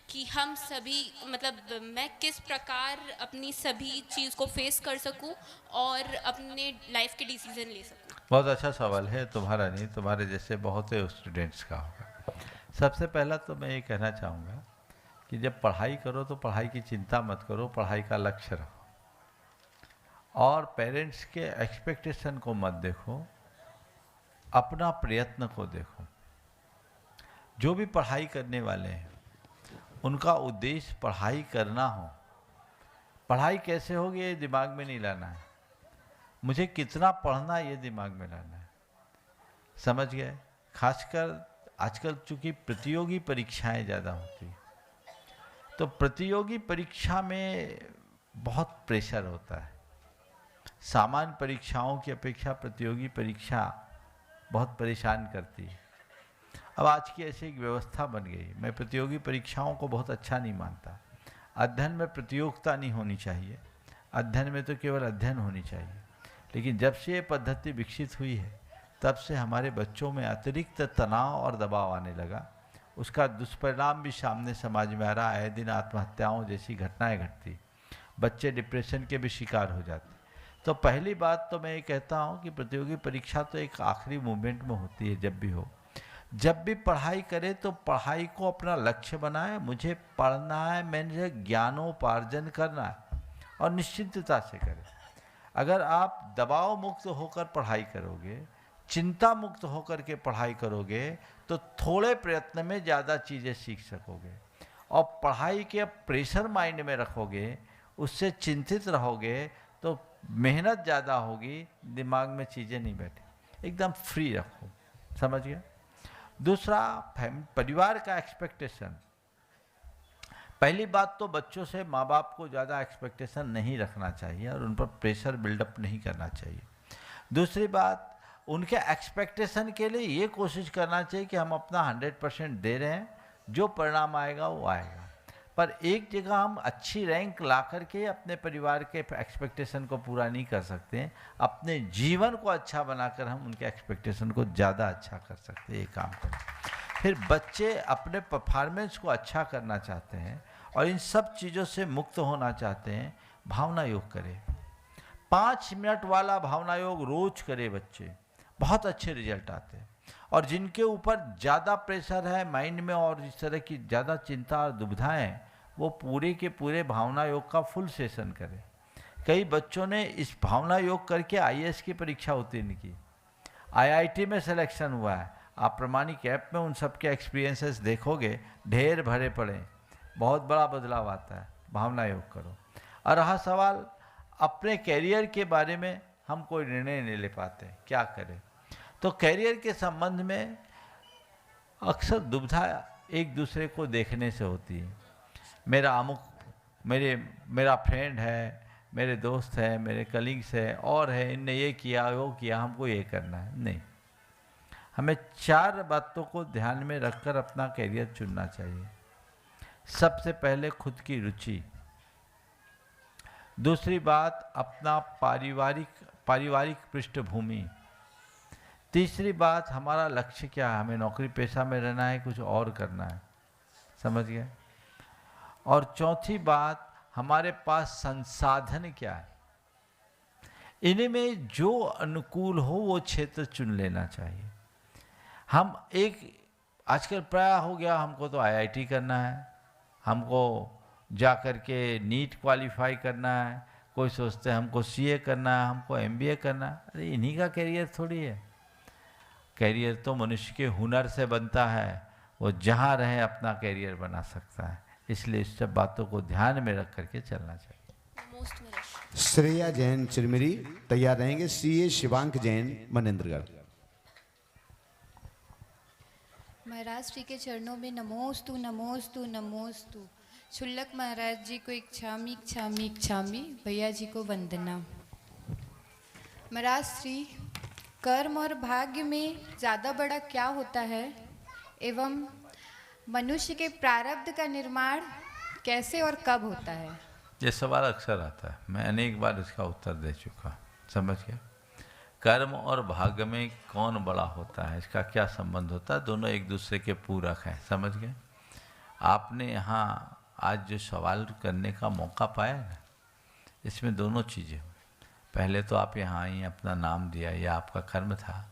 R: कि हम सभी, मतलब मैं किस प्रकार अपनी सभी चीज़ को फेस कर सकूँ और अपने लाइफ के डिसीजन ले सकूँ।
C: बहुत अच्छा सवाल है। तुम्हारा नहीं, तुम्हारे जैसे बहुत से स्टूडेंट्स का होगा। सबसे पहला तो मैं ये कहना चाहूँगा कि जब पढ़ाई करो तो पढ़ाई की चिंता मत करो, पढ़ाई का लक्ष्य रखो और पेरेंट्स के एक्सपेक्टेशन को मत देखो, अपना प्रयत्न को देखो। जो भी पढ़ाई करने वाले हैं उनका उद्देश्य पढ़ाई करना हो। पढ़ाई कैसे होगी ये दिमाग में नहीं लाना है, मुझे कितना पढ़ना ये दिमाग में लाना है। समझ गए? खासकर आजकल चूँकि प्रतियोगी परीक्षाएं ज़्यादा होती हैं, तो प्रतियोगी परीक्षा में बहुत प्रेशर होता है। सामान्य परीक्षाओं की अपेक्षा प्रतियोगी परीक्षा बहुत परेशान करती है। अब आज की ऐसी एक व्यवस्था बन गई। मैं प्रतियोगी परीक्षाओं को बहुत अच्छा नहीं मानता। अध्ययन में प्रतियोगिता नहीं होनी चाहिए, अध्ययन में तो केवल अध्ययन होनी चाहिए। लेकिन जब से ये पद्धति विकसित हुई है तब से हमारे बच्चों में अतिरिक्त तनाव और दबाव आने लगा। उसका दुष्परिणाम भी सामने समाज में आ रहा है। दिन आत्महत्याओं जैसी घटनाएं घटती, बच्चे डिप्रेशन के भी शिकार हो जाते। तो पहली बात तो मैं ये कहता हूँ कि प्रतियोगी परीक्षा तो एक आखिरी मोमेंट में होती है। जब भी हो, जब भी पढ़ाई करे तो पढ़ाई को अपना लक्ष्य बनाए। मुझे पढ़ना है, मैंने ज्ञानोपार्जन करना है और निश्चिंतता से करें। अगर आप दबाव मुक्त होकर पढ़ाई करोगे, चिंता मुक्त होकर के पढ़ाई करोगे तो थोड़े प्रयत्न में ज़्यादा चीज़ें सीख सकोगे। और पढ़ाई के प्रेशर माइंड में रखोगे, उससे चिंतित रहोगे तो मेहनत ज़्यादा होगी, दिमाग में चीज़ें नहीं बैठी। एकदम फ्री रखो, समझ गया। दूसरा, परिवार का एक्सपेक्टेशन। पहली बात तो बच्चों से माँ बाप को ज़्यादा एक्सपेक्टेशन नहीं रखना चाहिए और उन पर प्रेशर बिल्डअप नहीं करना चाहिए। दूसरी बात, उनके एक्सपेक्टेशन के लिए ये कोशिश करना चाहिए कि हम अपना 100% दे रहे हैं, जो परिणाम आएगा वो आएगा। पर एक जगह हम अच्छी रैंक ला करके अपने परिवार के एक्सपेक्टेशन को पूरा नहीं कर सकते हैं, अपने जीवन को अच्छा बनाकर हम उनके एक्सपेक्टेशन को ज़्यादा अच्छा कर सकते हैं। ये काम करें। फिर बच्चे अपने परफॉर्मेंस को अच्छा करना चाहते हैं और इन सब चीज़ों से मुक्त होना चाहते हैं, भावना योग करें। 5 मिनट वाला भावना योग रोज करे बच्चे, बहुत अच्छे रिजल्ट आते हैं। और जिनके ऊपर ज़्यादा प्रेशर है माइंड में और इस तरह की ज़्यादा चिंता और दुविधाएं, वो पूरे के पूरे भावना योग का फुल सेशन करें। कई बच्चों ने इस भावना योग करके IAS की परीक्षा उत्तीर्ण की, IIT में सिलेक्शन हुआ है। आप प्रमाणिक ऐप में उन सब के एक्सपीरियंसेस देखोगे, ढेर भरे पड़े, बहुत बड़ा बदलाव आता है। भावना योग करो। और रहा सवाल अपने कैरियर के बारे में, हम कोई निर्णय नहीं ले पाते, क्या करें। तो कैरियर के संबंध में अक्सर दुविधा एक दूसरे को देखने से होती है। मेरा फ्रेंड है, मेरे दोस्त है, मेरे कलीग्स है और है, इनने ये किया वो किया, हमको ये करना है। नहीं, हमें 4 बातों को ध्यान में रखकर अपना कैरियर चुनना चाहिए। सबसे पहले खुद की रुचि। दूसरी बात अपना पारिवारिक पृष्ठभूमि। तीसरी बात हमारा लक्ष्य क्या है, हमें नौकरी पेशा में रहना है, कुछ और करना है, समझ गए। और चौथी बात, हमारे पास संसाधन क्या है। इन्हीं में जो अनुकूल हो वो क्षेत्र चुन लेना चाहिए। हम आजकल प्राय हो गया, हमको तो IIT करना है, हमको जा कर के नीट क्वालिफाई करना है, कोई सोचते हैं हमको CA करना है, हमको MBA करना है। अरे इन्हीं का कैरियर थोड़ी है। कैरियर तो मनुष्य के हुनर से बनता है, वो जहाँ रहे अपना कैरियर बना सकता है। इसलिए इस सब बातों को ध्यान में रख करके चलना चाहिए।
A: श्रेया जैन चिरमिरी तैयार रहेंगे। CA शिवांक जैन मनेंद्रगढ़।
S: महाराज श्री के चरणों में नमोस्तु नमोस्तु नमोस्तु। शुल्लक महाराज जी को इच्छामी इच्छामी इच्छामी, भैया जी को वंदना। महाराज श्री, कर्म और भाग्य में ज़्यादा बड़ा क्या होता है एवं मनुष्य के प्रारब्ध का निर्माण कैसे और कब होता है?
C: ये सवाल अक्सर आता है, मैं अनेक बार इसका उत्तर दे चुका, समझ गया। कर्म और भाग्य में कौन बड़ा होता है, इसका क्या संबंध होता है, दोनों एक दूसरे के पूरक हैं, समझ गए। आपने यहाँ आज जो सवाल करने का मौका पाया ना, इसमें दोनों चीज़ें हुई। पहले तो आप यहाँ आई, अपना नाम दिया, यह आपका कर्म था,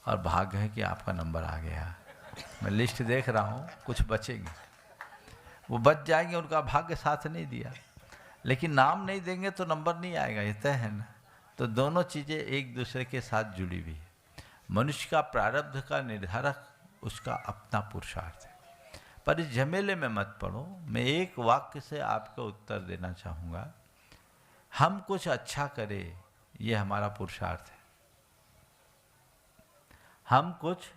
C: और भाग्य है कि आपका नंबर आ गया। मैं लिस्ट देख रहा हूँ, कुछ बचेंगे, वो बच जाएंगे, उनका भाग्य साथ नहीं दिया, लेकिन नाम नहीं देंगे तो नंबर नहीं आएगा, ये तय है ना। तो दोनों चीज़ें एक दूसरे के साथ जुड़ी हुई है। मनुष्य का प्रारब्ध का निर्धारक उसका अपना पुरुषार्थ है। पर इस झमेले में मत पड़ो, मैं एक वाक्य से आपको उत्तर देना चाहूँगा। हम कुछ अच्छा करें, ये हमारा पुरुषार्थ है। हम कुछ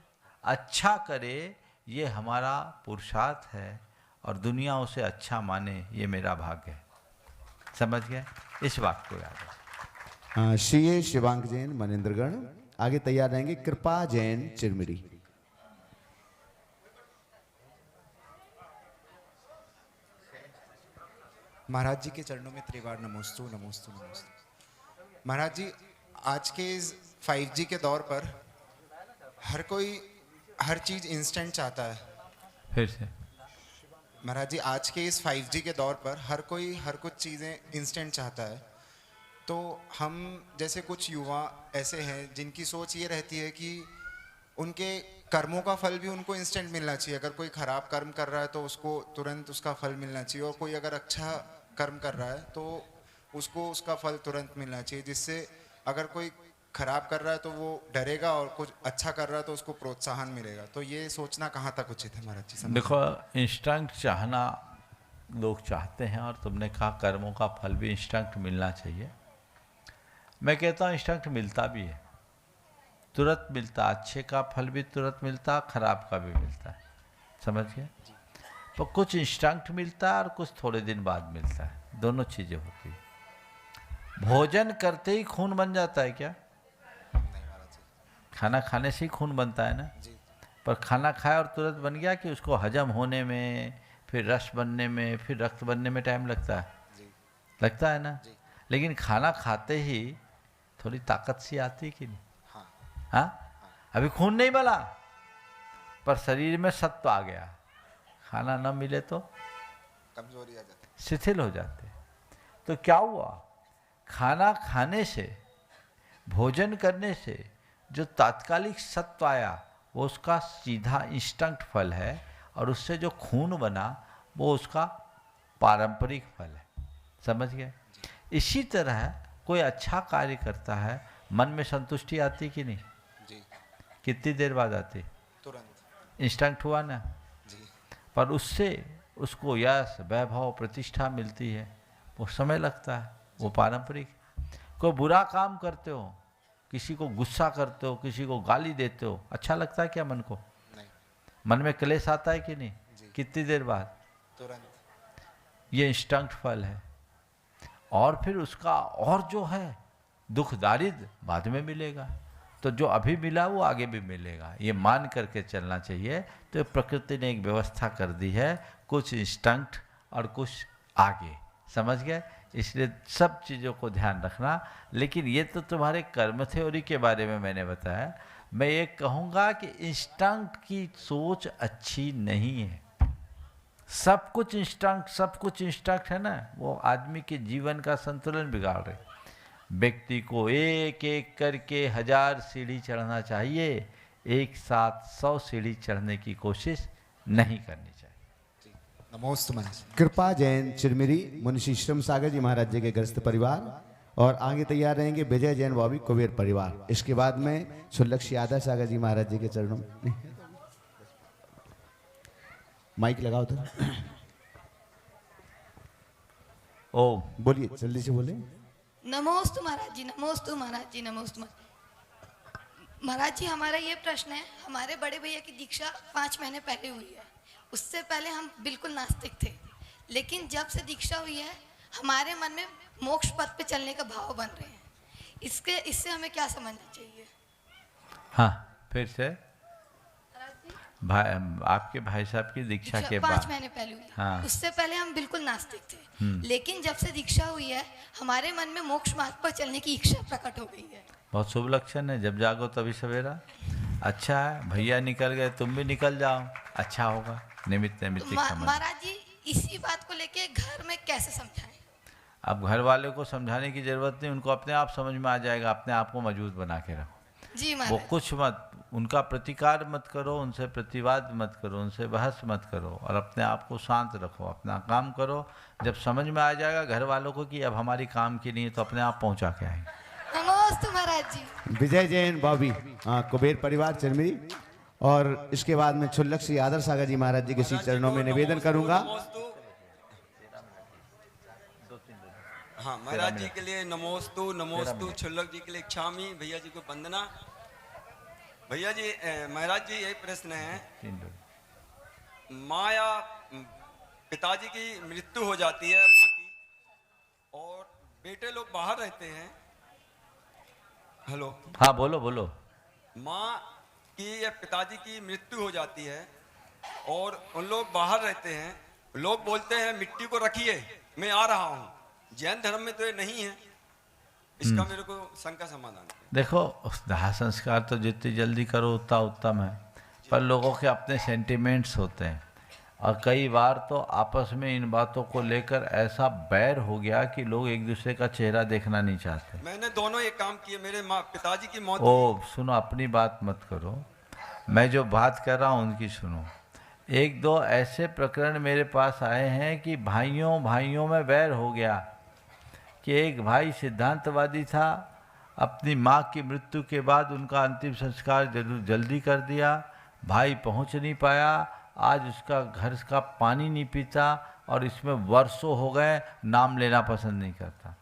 C: अच्छा करें, ये हमारा पुरुषार्थ है, और दुनिया उसे अच्छा माने, ये मेरा भाग्य है। समझ गए, इस वाक्य को याद रखें।
A: CA शिवांक जैन मनेंद्रगढ़। आगे तैयार रहेंगे कृपा जैन चिरमिरी।
T: महाराज जी के चरणों में त्रिवार नमोस्तु नमोस्तु नमोस्तु। महाराज जी, आज के इस 5G के दौर पर हर कोई हर चीज़ इंस्टेंट चाहता है।
C: फिर से
T: महाराज जी, आज के इस 5G के दौर पर हर कोई हर कुछ चीज़ें इंस्टेंट चाहता है। तो हम जैसे कुछ युवा ऐसे हैं जिनकी सोच ये रहती है कि उनके कर्मों का फल भी उनको इंस्टेंट मिलना चाहिए। अगर कोई ख़राब कर्म कर रहा है तो उसको तुरंत उसका फल मिलना चाहिए, और कोई अगर अच्छा कर्म कर रहा है तो उसको उसका फल तुरंत मिलना चाहिए, जिससे अगर कोई खराब कर रहा है तो वो डरेगा और कुछ अच्छा कर रहा है तो उसको प्रोत्साहन मिलेगा। तो ये सोचना कहाँ तक उचित है महाराज जी?
C: देखो, इंस्टिंक्ट चाहना लोग चाहते हैं, और तुमने कहा कर्मों का फल भी इंस्टिंक्ट मिलना चाहिए। मैं कहता हूँ इंस्टिंक्ट मिलता भी है, तुरंत मिलता। अच्छे का फल भी तुरंत मिलता, खराब का भी मिलता है, समझ गए? तो कुछ इंस्टिंक्ट मिलता है और कुछ थोड़े दिन बाद मिलता है, दोनों चीज़ें होती है। भोजन करते ही खून बन जाता है क्या? खाना खाने से ही खून बनता है ना। पर खाना खाया और तुरंत बन गया कि उसको हजम होने में, फिर रस बनने में, फिर रक्त बनने में टाइम लगता है? लगता है ना। लेकिन खाना खाते ही थोड़ी ताकत सी आती है कि नहीं? हाँ, अभी खून नहीं बना पर शरीर में सत्व आ गया। खाना न मिले तो
T: कमजोरी आ जाती,
C: शिथिल हो जाते। तो क्या हुआ? खाना खाने से, भोजन करने से जो तात्कालिक सत्व आया वो उसका सीधा इंस्टिंक्ट फल है, और उससे जो खून बना वो उसका पारंपरिक फल है, समझ गए? इसी तरह कोई अच्छा कार्य करता है, मन में संतुष्टि आती कि नहीं?
T: जी।
C: कितनी देर बाद आती?
T: तुरंत।
C: इंस्टिंक्ट हुआ ना
T: जी।
C: पर उससे उसको यश, वैभव, प्रतिष्ठा मिलती है, वो समय लगता है, वो पारंपरिक। कोई बुरा काम करते हो, किसी को गुस्सा करते हो, किसी को गाली देते हो, अच्छा लगता है क्या मन को?
T: नहीं।
C: मन में क्लेश आता है कि नहीं? कितनी देर बाद?
T: तुरंत।
C: ये इंस्टिंक्ट फल है। और फिर उसका और जो है दुख दारिद्र बाद में मिलेगा, तो जो अभी मिला वो आगे भी मिलेगा, ये मान करके चलना चाहिए। तो प्रकृति ने एक व्यवस्था कर दी है, कुछ इंस्टिंक्ट और कुछ आगे, समझ गए? इसलिए सब चीज़ों को ध्यान रखना। लेकिन ये तो तुम्हारे कर्म थ्योरी के बारे में मैंने बताया। मैं ये कहूँगा कि इंस्टिंक्ट की सोच अच्छी नहीं है। सब कुछ इंस्टिंक्ट है ना, वो आदमी के जीवन का संतुलन बिगाड़ रहे। व्यक्ति को एक एक करके 1000 सीढ़ी चढ़ना चाहिए, एक साथ 100 सीढ़ी चढ़ने की कोशिश नहीं करनी चाहिए।
T: नमोस्तु महाराज।
A: कृपा जैन चिरमिरी मुंशी श्रम सागर जी महाराज जी के ग्रस्त परिवार, और आगे तैयार रहेंगे विजय जैन बॉबी कुबेर परिवार। इसके बाद में सुलक्ष्य यादव सागर जी महाराज जी के चरणों में माइक लगाओ तो।
C: ओ
A: बोलिए, जल्दी से बोले।
U: नमोस्तु महाराज जी, नमोस्तु महाराज जी, नमोस्तु महाराज जी। हमारा ये प्रश्न है, हमारे बड़े भैया की दीक्षा 5 महीने पहले हुई है। उससे पहले हम बिल्कुल नास्तिक थे, लेकिन जब से दीक्षा हुई है हमारे मन में मोक्ष पथ पे चलने का भाव बन रहे हैं। इससे हमें क्या समझना चाहिए?
C: हाँ, फिर से आपके भाई साहब की दीक्षा के बाद
U: 5 महीने पहले हुई।
C: हाँ।
U: उससे पहले हम बिल्कुल नास्तिक थे, लेकिन जब से दीक्षा हुई है हमारे मन में मोक्ष मार्ग पर चलने की इच्छा प्रकट हो गई है।
C: बहुत शुभ लक्षण है, जब जागो तभी सवेरा। अच्छा है, भैया निकल गए, तुम भी निकल जाओ, अच्छा होगा। निमित्त
U: महाराज जी, इसी बात को लेके घर में कैसे समझाएं?
C: अब घर वाले को समझाने की जरूरत नहीं, उनको अपने आप समझ में आ जाएगा। अपने आप को मजबूत बना के रखो
U: जी
C: वो कुछ मत, उनका प्रतिकार मत करो, उनसे प्रतिवाद मत करो, उनसे बहस मत करो, और अपने आप को शांत रखो, अपना काम करो। जब समझ में आ जाएगा घर वालों को कि अब हमारी काम की नहीं है, तो अपने आप पहुंचा के आएंगे।
U: नमस्ते महाराज जी।
A: विजय जैन बॉबी कुबेर परिवार चिरमिरी, और इसके बाद में छुल्लक श्री आदर सागर जी महाराज जी के श्री चरणों में निवेदन करूंगा।
V: हाँ, महाराज जी के लिए नमोस्तु, नमोस्तु। छुल्लक जी के लिए क्षामी, भैया जी को वंदना। भैया जी, महाराज जी यही प्रश्न है, माँ या पिताजी की मृत्यु हो जाती है माँ की, और बेटे लोग बाहर रहते हैं। हेलो,
C: हाँ बोलो बोलो।
V: माँ की या पिताजी की मृत्यु हो जाती है और उन लोग बाहर रहते हैं। लोग बोलते हैं मिट्टी को रखिए, मैं आ रहा हूँ। जैन धर्म में तो ये नहीं है। इसका मेरे को शंका समाधान।
C: देखो, दाह संस्कार तो जितनी जल्दी करो उतना उत्तम है, पर लोगों के अपने सेंटिमेंट्स होते हैं, और कई बार तो आपस में इन बातों को लेकर ऐसा बैर हो गया कि लोग एक दूसरे का चेहरा देखना नहीं चाहते।
V: मैंने दोनों ये काम किए। मेरे पिताजी की मौत।
C: ओ सुनो, अपनी बात मत करो, मैं जो बात कर रहा हूँ उनकी सुनो। 1-2 ऐसे प्रकरण मेरे पास आए हैं कि भाइयों भाइयों में बैर हो गया, कि एक भाई सिद्धांतवादी था अपनी माँ की मृत्यु के बाद उनका अंतिम संस्कार जल्दी कर दिया, भाई पहुँच नहीं पाया, आज उसका घर का पानी नहीं पीता और इसमें वर्षों हो गए, नाम लेना पसंद नहीं करता।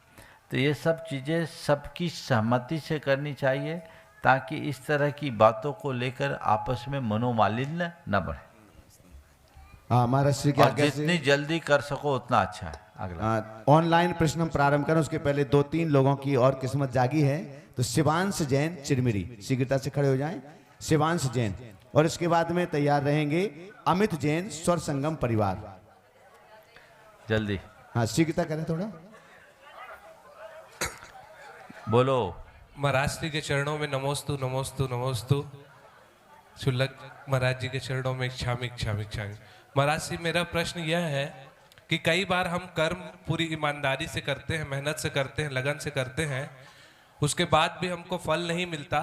C: तो ये सब चीज़ें सबकी सहमति से करनी चाहिए ताकि इस तरह की बातों को लेकर आपस में मनोमालिन्य न बढ़े।
A: महाराज श्री की
C: और
A: आज्ञा से
C: जितनी जल्दी कर सको उतना अच्छा है। अगला
A: ऑनलाइन प्रश्न हम प्रारंभ करें, उसके पहले 2-3 लोगों की और किस्मत जागी है। तो शिवांश जैन चिरमिरी शीघ्रता से खड़े हो जाएं। शिवांश जैन, और इसके बाद में तैयार रहेंगे अमित जैन स्वर संगम परिवार।
C: जल्दी
A: हाँ शीघ्रता करें थोड़ा,
C: बोलो।
B: महाराज श्री के चरणों में नमोस्तु नमोस्तु नमोस्तु। शुल्लक महाराज जी के चरणों में क्षामी क्षामी क्षामी। महाराज श्री मेरा प्रश्न यह है कि कई बार हम कर्म पूरी ईमानदारी से करते हैं, मेहनत से करते हैं, लगन से करते हैं, उसके बाद भी हमको फल नहीं मिलता।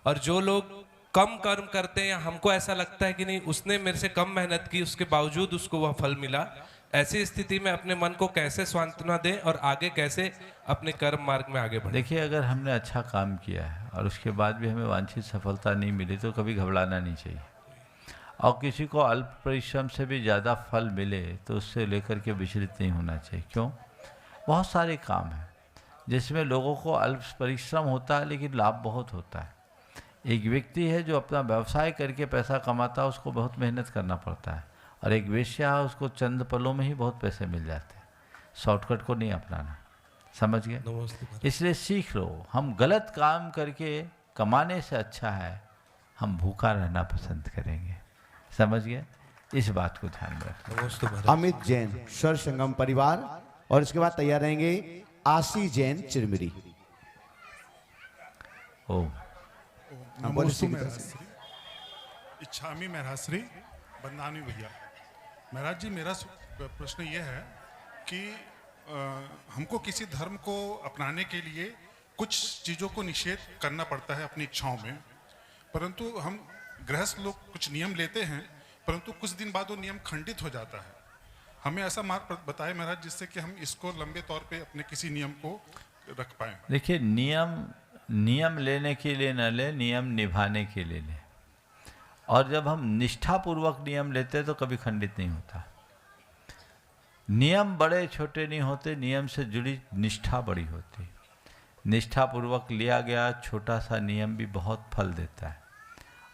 B: और जो लोग कम कर्म करते हैं, हमको ऐसा लगता है कि नहीं उसने मेरे से कम मेहनत की, उसके बावजूद उसको वह फल मिला। ऐसी स्थिति में अपने मन को कैसे सांत्वना दें और आगे कैसे अपने कर्म मार्ग में आगे बढ़ें?
C: देखिए, अगर हमने अच्छा काम किया है और उसके बाद भी हमें वांछित सफलता नहीं मिली तो कभी घबराना नहीं चाहिए। और किसी को अल्प परिश्रम से भी ज़्यादा फल मिले तो उससे लेकर के विचलित नहीं होना चाहिए। क्यों? बहुत सारे काम हैं जिसमें लोगों को अल्प परिश्रम होता है लेकिन लाभ बहुत होता है। एक व्यक्ति है जो अपना व्यवसाय करके पैसा कमाता है, उसको बहुत मेहनत करना पड़ता है। और एक वेश्या है, उसको चंद पलों में ही बहुत पैसे मिल जाते हैं। शॉर्टकट को नहीं अपनाना, समझ गए? इसलिए सीख लो, हम गलत काम करके कमाने से अच्छा है हम भूखा रहना पसंद करेंगे। समझ गए? इस बात को ध्यान में रखना।
A: अमित जैन स्वर संगम परिवार, और इसके बाद तैयार रहेंगे आशी जैन चिरमिरी।
C: ओम
Q: नमोस्तु महाराज। इच्छामी महाराज बंदानी भैया। महाराज जी मेरा प्रश्न ये है कि हमको किसी धर्म को अपनाने के लिए कुछ चीज़ों को निषेध करना पड़ता है अपनी इच्छाओं में, परंतु हम गृहस्थ लोग कुछ नियम लेते हैं परंतु कुछ दिन बाद वो नियम खंडित हो जाता है। हमें ऐसा मार्ग बताए महाराज जिससे कि हम इसको लंबे तौर पे अपने किसी नियम को रख पाएं।
C: देखिए, नियम लेने के लिए न ले, नियम निभाने के लिए ले। और जब हम निष्ठापूर्वक नियम लेते हैं तो कभी खंडित नहीं होता। नियम बड़े छोटे नहीं होते, नियम से जुड़ी निष्ठा बड़ी होती। निष्ठापूर्वक लिया गया छोटा सा नियम भी बहुत फल देता है।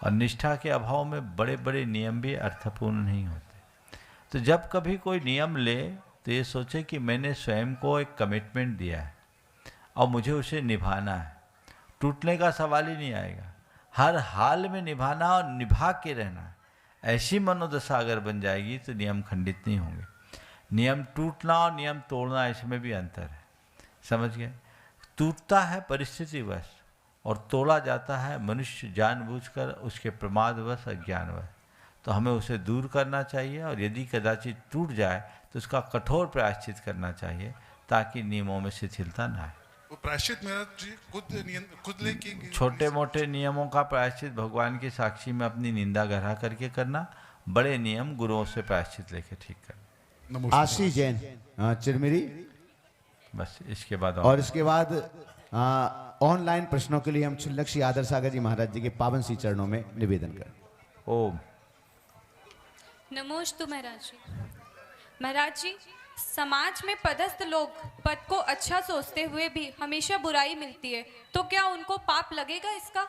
C: और निष्ठा के अभाव में बड़े बड़े नियम भी अर्थपूर्ण नहीं होते। तो जब कभी कोई नियम ले तो ये सोचे कि मैंने स्वयं को एक कमिटमेंट दिया है और मुझे उसे निभाना है। टूटने का सवाल ही नहीं आएगा, हर हाल में निभाना और निभा के रहना। ऐसी मनोदशा अगर बन जाएगी तो नियम खंडित नहीं होंगे। नियम टूटना और नियम तोड़ना, इसमें भी अंतर है, समझ गए? टूटता है परिस्थितिवश और तोड़ा जाता है मनुष्य जानबूझकर, उसके प्रमादवश, अज्ञानवश। तो हमें उसे दूर करना चाहिए और यदि कदाचित टूट जाए तो उसका कठोर प्रायश्चित करना चाहिए ताकि नियमों में शिथिलता न आए।
Q: वो प्रायश्चित महाराज जी खुद लेके
C: छोटे मोटे नियमों का प्रायश्चित भगवान की साक्षी में अपनी निंदा गढ़ा करके करना, बड़े नियम गुरुओं से प्रायश्चित लेके ठीक करना।
A: आशी जैन चिरमिरी।
C: बस इसके बाद
A: और इसके बाद ऑनलाइन प्रश्नों के लिए हम क्षुल्लक श्री आदर सागर जी महाराज जी के पावन सी चरणों में निवेदन करें।
C: ओम
E: नमोस्तु महाराज जी। महाराज जी, समाज में पदस्थ लोग पद को अच्छा सोचते हुए भी हमेशा बुराई मिलती है, तो क्या उनको पाप लगेगा इसका?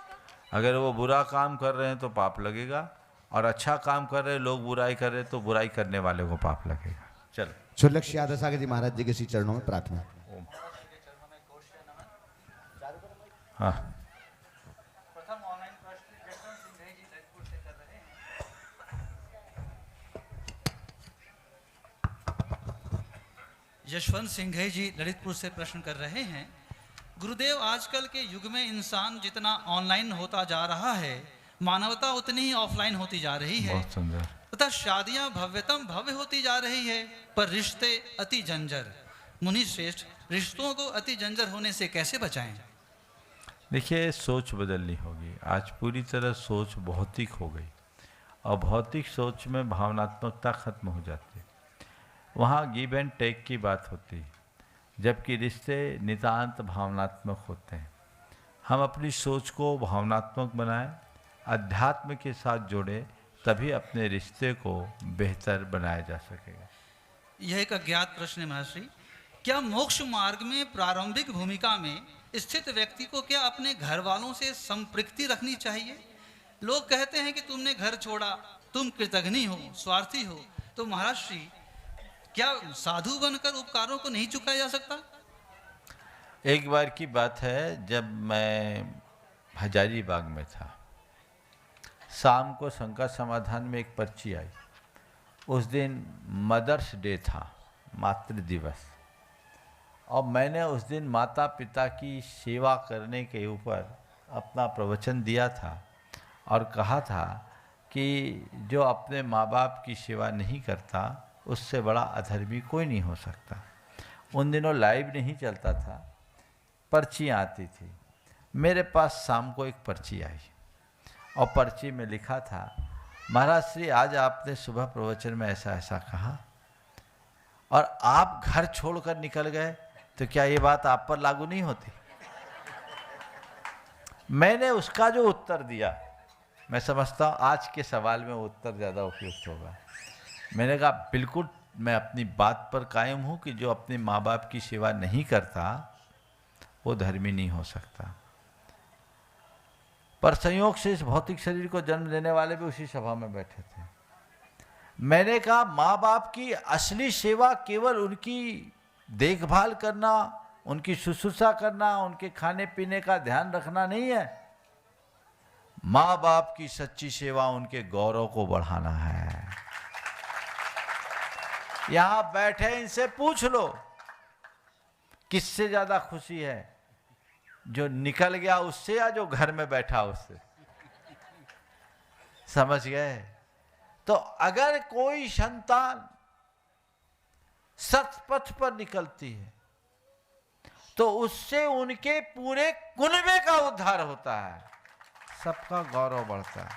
C: अगर वो बुरा काम कर रहे हैं तो पाप लगेगा, और अच्छा काम कर रहे लोग बुराई कर रहे तो बुराई करने वाले को पाप लगेगा। चलो,
A: क्षुल्लक श्री आदर सागर जी महाराज जी के श्री चरणों में प्रार्थना।
C: हाँ,
W: यशवंत सिंह जी ललितपुर से प्रश्न कर रहे हैं, गुरुदेव, आजकल के युग में इंसान जितना ऑनलाइन होता जा रहा है, मानवता उतनी ही ऑफलाइन होती जा रही है तथा शादियां भव्यतम भव्य होती जा रही है, पर रिश्ते अति जंजर। मुनि श्रेष्ठ, रिश्तों को अति जंजर होने से कैसे बचाएं?
C: देखिए, सोच बदलनी होगी। आज पूरी तरह सोच भौतिक हो गई और भौतिक सोच में भावनात्मकता खत्म हो जाती है। वहाँ गिव एंड टेक की बात होती है, जबकि रिश्ते नितांत भावनात्मक होते हैं। हम अपनी सोच को भावनात्मक बनाएं, अध्यात्म के साथ जोड़ें, तभी अपने रिश्ते को बेहतर बनाया जा सकेगा।
W: यह एक अज्ञात प्रश्न है महर्षि। क्या मोक्ष मार्ग में प्रारंभिक भूमिका में स्थित व्यक्ति को क्या अपने घर वालों से संपृक्ति रखनी चाहिए? लोग कहते हैं कि तुमने घर छोड़ा, तुम कृतघ्नी हो, स्वार्थी हो, तो महर्षि क्या साधु बनकर उपकारों को नहीं चुकाया जा सकता?
C: एक बार की बात है, जब मैं हजारीबाग में था, शाम को शंका समाधान में एक पर्ची आई। उस दिन मदर्स डे था, मातृ दिवस, और मैंने उस दिन माता पिता की सेवा करने के ऊपर अपना प्रवचन दिया था और कहा था कि जो अपने माँ बाप की सेवा नहीं करता उससे बड़ा अधर्मी कोई नहीं हो सकता। उन दिनों लाइव नहीं चलता था, पर्चियाँ आती थी। मेरे पास शाम को एक पर्ची आई और पर्ची में लिखा था, महाराज श्री आज आपने सुबह प्रवचन में ऐसा ऐसा कहा और आप घर छोड़कर निकल गए, तो क्या ये बात आप पर लागू नहीं होती? मैंने उसका जो उत्तर दिया, मैं समझता हूँ आज के सवाल में वो उत्तर ज़्यादा उपयुक्त होगा। मैंने कहा बिल्कुल मैं अपनी बात पर कायम हूँ कि जो अपने माँ बाप की सेवा नहीं करता वो धर्मी नहीं हो सकता। पर संयोग से इस भौतिक शरीर को जन्म देने वाले भी उसी सभा में बैठे थे। मैंने कहा माँ बाप की असली सेवा केवल उनकी देखभाल करना, उनकी शुश्रूषा करना, उनके खाने पीने का ध्यान रखना नहीं है। माँ बाप की सच्ची सेवा उनके गौरव को बढ़ाना है। यहां बैठे इनसे पूछ लो किससे ज्यादा खुशी है, जो निकल गया उससे या जो घर में बैठा उससे? समझ गए? तो अगर कोई संतान सत्पथ पर निकलती है तो उससे उनके पूरे कुनबे का उद्धार होता है, सबका गौरव बढ़ता है।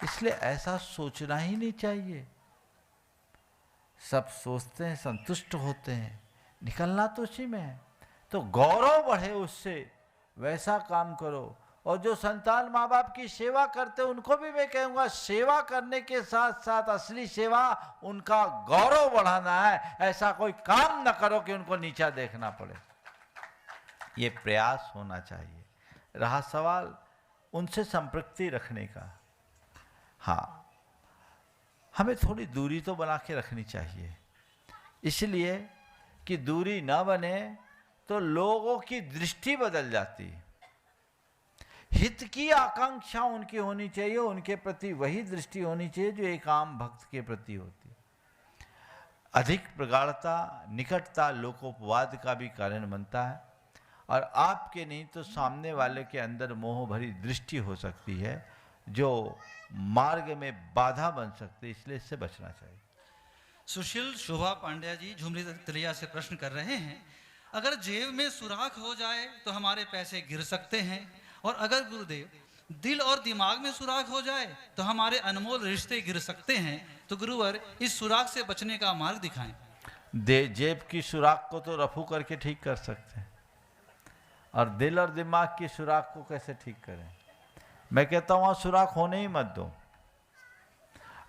C: इसलिए ऐसा सोचना ही नहीं चाहिए। सब सोचते हैं, संतुष्ट होते हैं, निकलना तो उसी में है। तो गौरव बढ़े उससे, वैसा काम करो। और जो संतान माँ बाप की सेवा करते उनको भी मैं कहूँगा, सेवा करने के साथ साथ असली सेवा उनका गौरव बढ़ाना है। ऐसा कोई काम न करो कि उनको नीचा देखना पड़े। ये प्रयास होना चाहिए। रहा सवाल उनसे संपृक्ति रखने का, हाँ, हमें थोड़ी दूरी तो बना के रखनी चाहिए, इसलिए कि दूरी ना बने तो लोगों की दृष्टि बदल जाती है। हित की आकांक्षा उनकी होनी चाहिए, उनके प्रति वही दृष्टि होनी चाहिए जो एक आम भक्त के प्रति होती है। अधिक प्रगाढ़ता, निकटता लोकोपवाद का भी कारण बनता है और आपके नहीं तो सामने वाले के अंदर मोह भरी दृष्टि हो सकती है जो मार्ग में बाधा बन सकती है। इसलिए इससे बचना चाहिए।
W: सुशील शोभा पांड्या जी झुमरी तलिया से प्रश्न कर रहे हैं, अगर जेब में सुराख हो जाए तो हमारे पैसे गिर सकते हैं, और अगर गुरुदेव दिल और दिमाग में सुराख हो जाए तो हमारे अनमोल रिश्ते गिर सकते हैं, तो गुरुवर इस सुराख से बचने का मार्ग दिखाएं।
C: जेब की सुराख को तो रफू करके ठीक कर सकते हैं, और दिल और दिमाग की सुराख को कैसे ठीक करें? मैं कहता हूं वहां सुराख होने ही मत दो।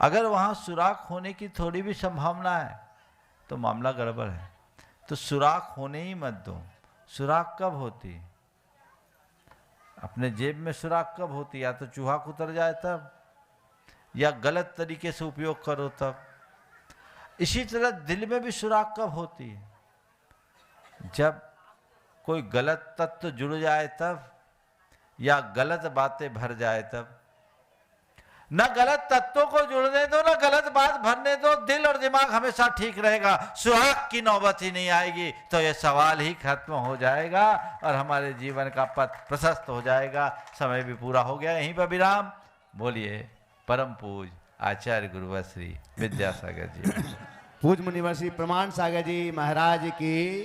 C: अगर वहां सुराख होने की थोड़ी भी संभावना है तो मामला गड़बड़ है। तो सुराख होने ही मत दो। सुराख कब होती? अपने जेब में सुराख कब होती? या तो चूहा कुतर जाए तब, या गलत तरीके से उपयोग करो तब। इसी तरह दिल में भी सुराख कब होती है? जब कोई गलत तत्व जुड़ जाए तब, या गलत बातें भर जाए तब। न गलत तत्वों को जुड़ने दो, न गलत बात भरने दो। दिल और दिमाग हमेशा ठीक रहेगा, सुहाग की नौबत ही नहीं आएगी, तो यह सवाल ही खत्म हो जाएगा और हमारे जीवन का पथ प्रशस्त हो जाएगा। समय भी पूरा हो गया, यहीं पर विराम। बोलिए परम पूज आचार्य गुरुवर श्री विद्यासागर जी।
A: पूज मुनिवर श्री प्रमाण सागर जी महाराज की